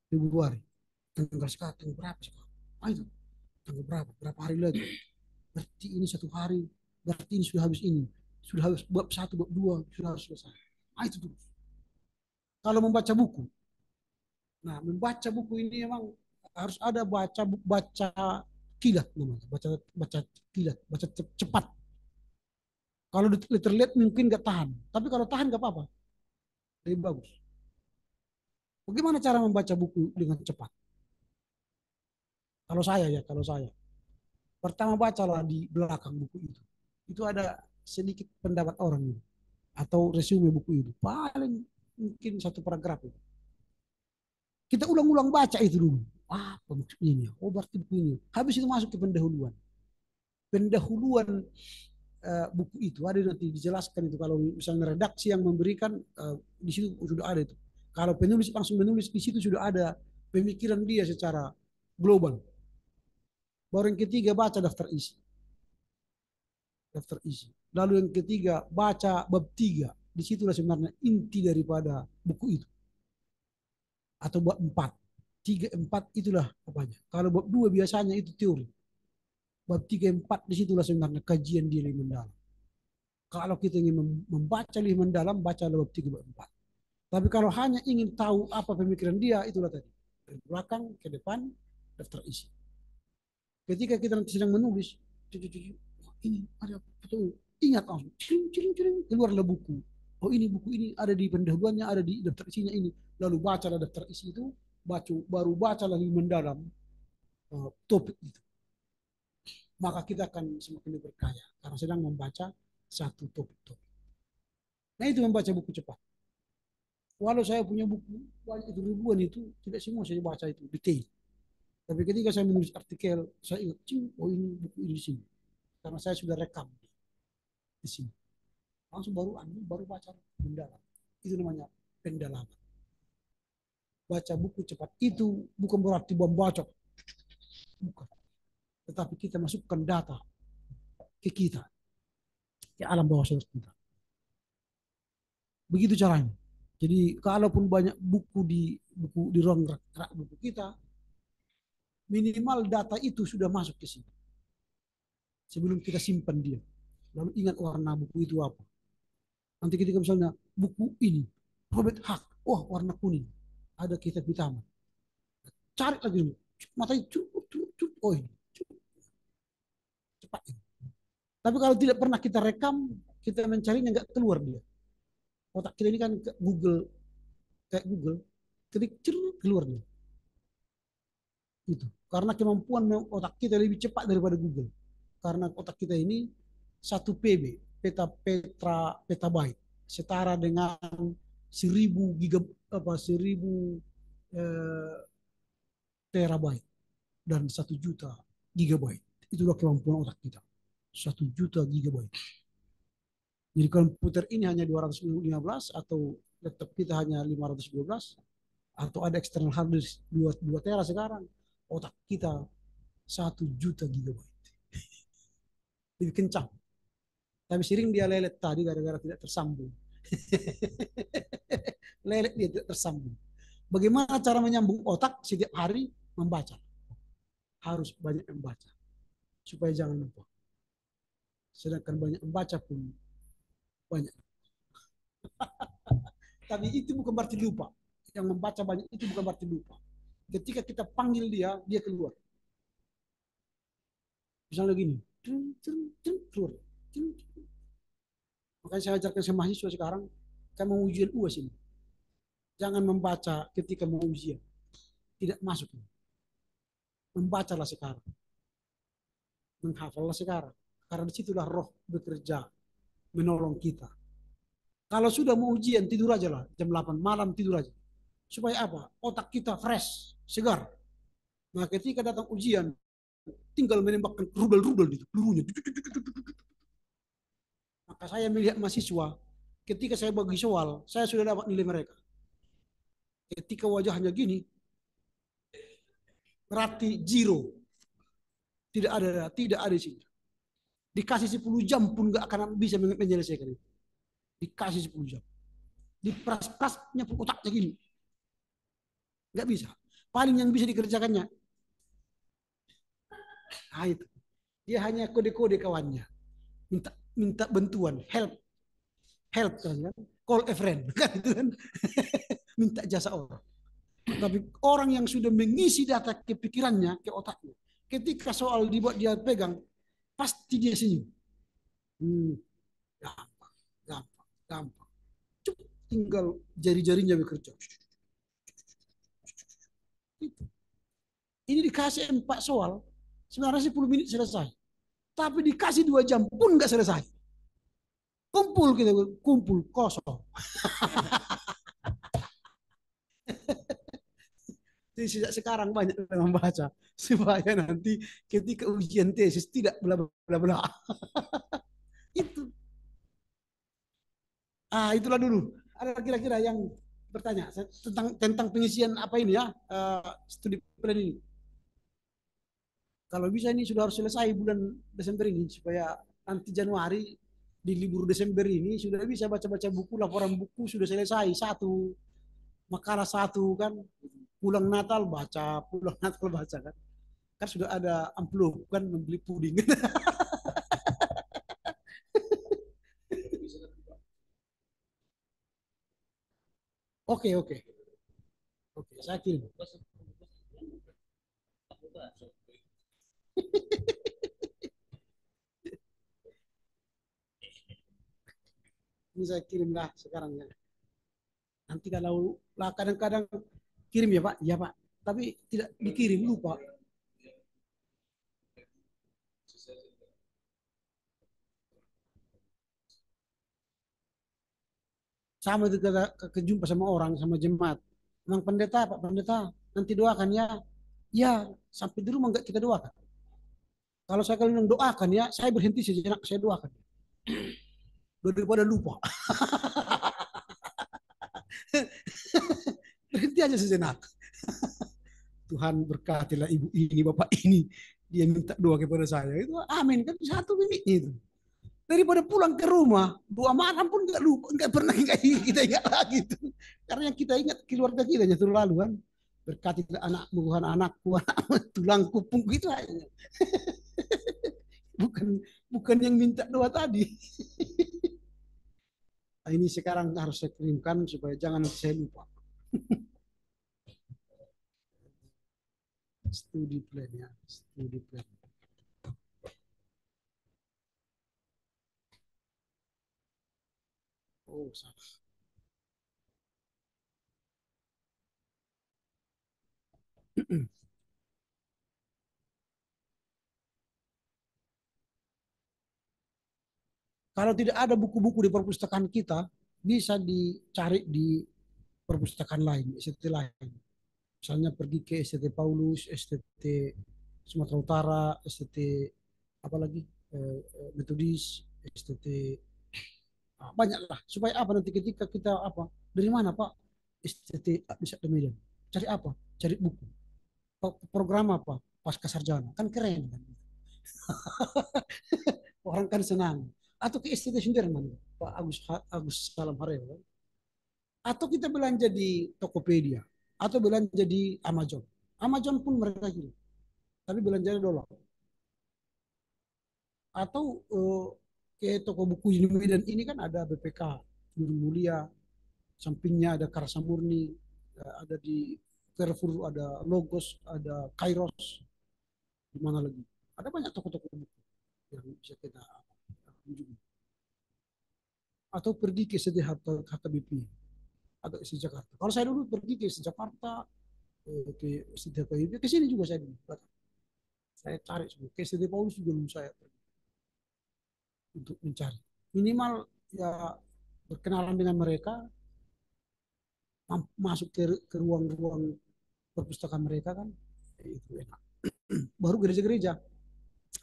Februari. Tanggal sekarang, tanggal berapa sekarang? Itu. Tanggal berapa? Berapa hari lagi? Berarti ini 1 hari. Berarti ini sudah habis ini. Sudah habis bab 1, bab 2. Sudah harus selesai. Itu terus. Kalau membaca buku. Nah, membaca buku ini memang harus ada baca kilat namanya, baca kilat, baca cepat. Kalau terlihat mungkin nggak tahan, tapi kalau tahan nggak apa-apa, lebih bagus. Bagaimana cara membaca buku dengan cepat? Kalau saya, pertama bacalah di belakang buku itu. Itu ada sedikit pendapat orang itu, atau resume buku itu, paling mungkin 1 paragraf itu. Kita ulang-ulang baca itu dulu. Apa maksudnya ini? Oh berarti buku ini. Habis itu masuk ke pendahuluan. Pendahuluan buku itu ada nanti dijelaskan itu kalau misalnya redaksi yang memberikan di situ sudah ada itu. Kalau penulis langsung menulis di situ sudah ada pemikiran dia secara global. Baru yang ketiga baca daftar isi. Daftar isi. Lalu yang ketiga baca bab 3. Disitulah sebenarnya inti daripada buku itu. Atau bab 4. 3, 4 itulah apanya. Kalau bab 2 biasanya itu teori. Bab 3, 4 disitulah sebenarnya kajian dia lebih mendalam. Kalau kita ingin membaca lebih mendalam, baca bab 3, bab 4. Tapi kalau hanya ingin tahu apa pemikiran dia, itulah tadi. Dari belakang ke depan, daftar isi. Ketika kita nanti sedang menulis, ini ada betul. Ingat langsung, keluarlah buku. Oh ini buku ini ada di pendahuluannya, ada di daftar isinya ini. Lalu bacalah daftar isi itu, baru bacalah lebih mendalam topik itu. Maka kita akan semakin berkaya karena sedang membaca satu topik-topik. Nah itu membaca buku cepat. Walau saya punya buku banyak itu ribuan itu, tidak semua saya baca itu detail. Tapi ketika saya menulis artikel, saya ingat, oh ini buku ini di sini. Karena saya sudah rekam di sini. Langsung baru baca mendalam. Itu namanya pendalaman. Baca buku cepat itu bukan berarti membacok. Bukan. Tetapi kita masukkan data ke kita, ke alam bawah sadar kita. Begitu caranya. Jadi kalaupun banyak buku di ruang rak buku kita, minimal data itu sudah masuk ke sini sebelum kita simpan dia. Lalu ingat warna buku itu apa. Nanti ketika misalnya buku ini Robert Hack, wah warna kuning, ada kitab hitam. Cari lagi, matanya oh ini cepat. Tapi kalau tidak pernah kita rekam, kita mencarinya nggak keluar dia. Otak kita ini kan Google, kayak Google, ketik keluar dia. Itu karena kemampuan otak kita lebih cepat daripada Google. Karena otak kita ini 1 PB, petabyte, setara dengan 1000 terabyte dan 1 juta gigabyte. Itulah kemampuan otak kita. 1 juta gigabyte. Jadi komputer ini hanya 215 atau laptop kita hanya 512 atau ada external hard disk 2 tera sekarang. Otak kita 1 juta gigabyte. Lebih kencang. Tapi sering dia lelet tadi gara-gara tidak tersambung. Lelet dia tidak tersambung. Bagaimana cara menyambung otak setiap hari? Membaca. Harus banyak membaca. Supaya jangan lupa. Sedangkan banyak membaca pun banyak. Tapi itu bukan berarti lupa. Yang membaca banyak itu bukan berarti lupa. Ketika kita panggil dia, dia keluar. Misalnya gini, keluar. Makanya saya ajarkan sama mahasiswa sekarang, kan mau ujian UAS ini. Jangan membaca ketika mau ujian. Tidak masuk. Membacalah sekarang. Menghafallah sekarang. Karena disitulah roh bekerja, menolong kita. Kalau sudah mau ujian, tidur aja lah. Jam 8 malam tidur aja. Supaya apa? Otak kita fresh, segar. Nah ketika datang ujian, tinggal menembakkan rubel-rubel itu, pelurunya. Maka saya melihat mahasiswa, ketika saya bagi soal, saya sudah dapat nilai mereka. Ketika wajahnya gini, berarti zero. Tidak ada di sini. Dikasih 10 jam pun nggak akan bisa menyelesaikan itu. Dikasih 10 jam. Dipras-prasnya pun otaknya gini. Nggak bisa. Paling yang bisa dikerjakannya. Nah itu. Dia hanya kode-kode kawannya. Minta bantuan, help kan, call a friend kan itu kan. Minta jasa orang. Tapi orang yang sudah mengisi data ke pikirannya, ke otaknya, ketika soal dibuat dia pegang, pasti dia senyum. Gampang. Tinggal jari-jarinya bekerja. Ini dikasih 4 soal, sebenarnya 10 menit selesai. Tapi dikasih 2 jam pun nggak selesai. Kumpul kosong. Jadi sejak sekarang banyak membaca supaya nanti ketika ujian tesis tidak bla bla bla. Itu. Itulah dulu. Ada kira-kira yang bertanya tentang pengisian apa ini ya, studi plan ini. Kalau bisa ini sudah harus selesai bulan Desember ini supaya nanti Januari di libur Desember ini sudah bisa baca-baca buku, laporan buku sudah selesai 1, makalah 1 kan. Pulang Natal baca kan. Kan sudah ada amplop kan membeli puding. Oke, saya kirim. Ini saya kirim lah sekarang ya. Nanti kalau lah kadang-kadang kirim ya Pak, ya Pak. Tapi tidak dikirim lupa. Sama itu kejumpa sama orang, sama jemaat. Memang pendeta, Pak Pendeta, nanti doakan ya. Ya, sampai di rumah enggak kita doakan. Kalau saya kalau doakan ya, saya berhenti sejenak, saya doakan. Daripada lupa. Berhenti aja sejenak. Tuhan berkatilah ibu ini, bapak ini. Dia minta doa kepada saya. Itu amin kan 1 menit itu. Daripada pulang ke rumah 2 malam pun nggak pernah kita ingat lagi itu. Karena yang kita ingat keluarga kita terlalu kan. Berkatilah anakmu, anakku, tulangku, pungku itu aja. bukan yang minta doa tadi. Nah, ini sekarang harus saya kirimkan supaya jangan saya lupa. Studi plan ya, studi plan. Oh, salah. Kalau tidak ada buku-buku di perpustakaan kita, bisa dicari di perpustakaan lain, STT lain. Misalnya pergi ke STT Paulus, STT Sumatera Utara, STT apa lagi, Metodis, STT, banyak lah. Supaya apa nanti ketika kita apa, dari mana Pak STT bisa Medan? Cari apa? Cari buku. Program apa? Pasca sarjana. Kan keren kan? Orang kan senang. Atau ke STT Sudirman, Pak Agus Salam Hareo. Atau kita belanja di Tokopedia, atau belanja di Amazon. Amazon pun mereka gini, tapi belanjanya dolar. Atau ke toko buku di Medan ini kan ada BPK, Nurul Mulia, sampingnya ada Karsa Murni, ada di Carrefour, ada Logos, ada Kairos, di mana lagi? Ada banyak toko-toko buku yang bisa kita kunjungi. Atau pergi ke SD HKBP atau SD Jakarta. Kalau saya dulu pergi ke SD Jakarta, ke SD HKBP, ke sini juga saya dulu. Saya cari semua. Ke SD Paulus juga dulu saya pergi untuk mencari. Minimal ya berkenalan dengan mereka, masuk ke ruang-ruang perpustakaan mereka kan, itu enak. Baru gereja-gereja,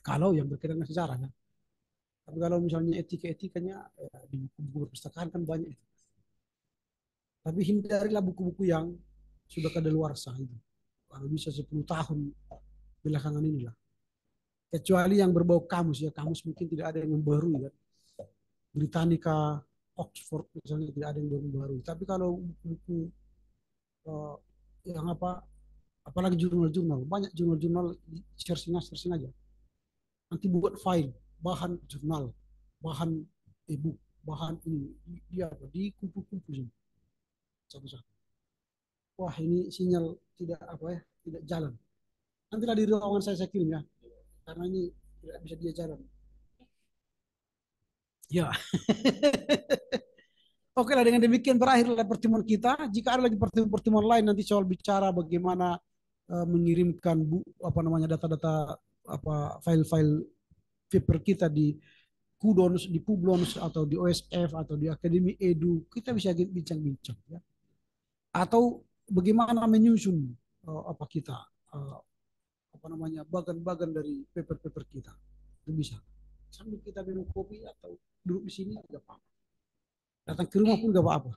kalau yang berkaitan dengan sejarah ya. Tapi kalau misalnya etika-etikanya di buku perpustakaan kan banyak itu. Tapi hindarilah buku-buku yang sudah kadaluarsa itu. Kalau bisa 10 tahun belakangan inilah. Kecuali yang berbau kamus ya, kamus mungkin tidak ada yang membaharui kan. Britannica, Oxford misalnya tidak ada yang membaharui. Tapi kalau buku uh, yang apa, apalagi jurnal-jurnal, banyak jurnal-jurnal, searching aja. Nanti buat file, bahan jurnal, bahan e-book, bahan ini, dia apa, dikumpul-kumpul satu-satu. Wah ini sinyal tidak apa ya, tidak jalan. Nantilah di ruangan saya kirim ya, karena ini tidak bisa dia jalan. Ya. Oke lah, dengan demikian berakhirlah pertemuan kita. Jika ada lagi pertemuan lain nanti soal bicara bagaimana mengirimkan apa namanya data-data, apa file-file paper kita di Kudons, di Publons atau di OSF atau di Akademi Edu, kita bisa bincang-bincang ya. Atau bagaimana menyusun apa kita apa namanya bagan-bagan dari paper-paper kita. Itu bisa. Sambil kita minum kopi atau duduk di sini tidak apa-apa. Datang ke rumah pun gak apa-apa.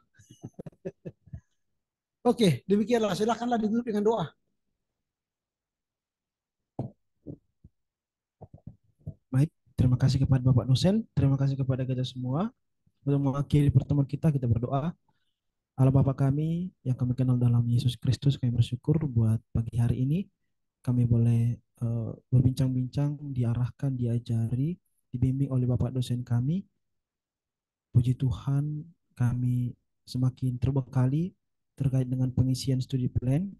Oke, demikianlah. Silakanlah ditutup dengan doa.
Baik, terima kasih kepada Bapak dosen, terima kasih kepada kita semua. Untuk mengakhiri pertemuan kita berdoa. Allah Bapa kami yang kami kenal dalam Yesus Kristus, kami bersyukur buat pagi hari ini. Kami boleh berbincang-bincang, diarahkan, diajari, dibimbing oleh Bapak dosen kami. Puji Tuhan, kami semakin terbekali terkait dengan pengisian studi plan.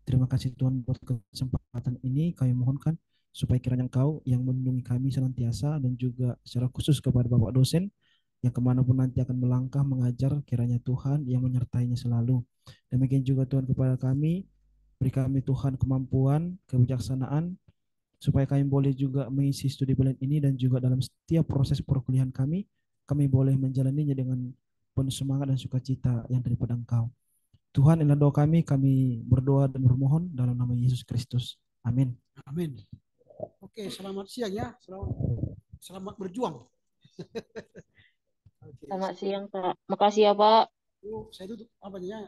Terima kasih Tuhan buat kesempatan ini. Kami mohonkan supaya kiranya Engkau yang melindungi kami senantiasa, dan juga secara khusus kepada Bapak dosen yang kemanapun nanti akan melangkah mengajar, kiranya Tuhan yang menyertainya selalu. Demikian juga Tuhan kepada kami, beri kami Tuhan kemampuan, kebijaksanaan, supaya kami boleh juga mengisi studi plan ini, dan juga dalam setiap proses perkuliahan kami boleh menjalaninya dengan penuh semangat dan sukacita yang daripada Engkau. Tuhan, inilah doa kami berdoa dan bermohon dalam nama Yesus Kristus. Amin.
Amin. Oke, selamat siang ya. Selamat berjuang.
Selamat siang, Pak. Makasih ya, Pak.
Saya tutup apa ya?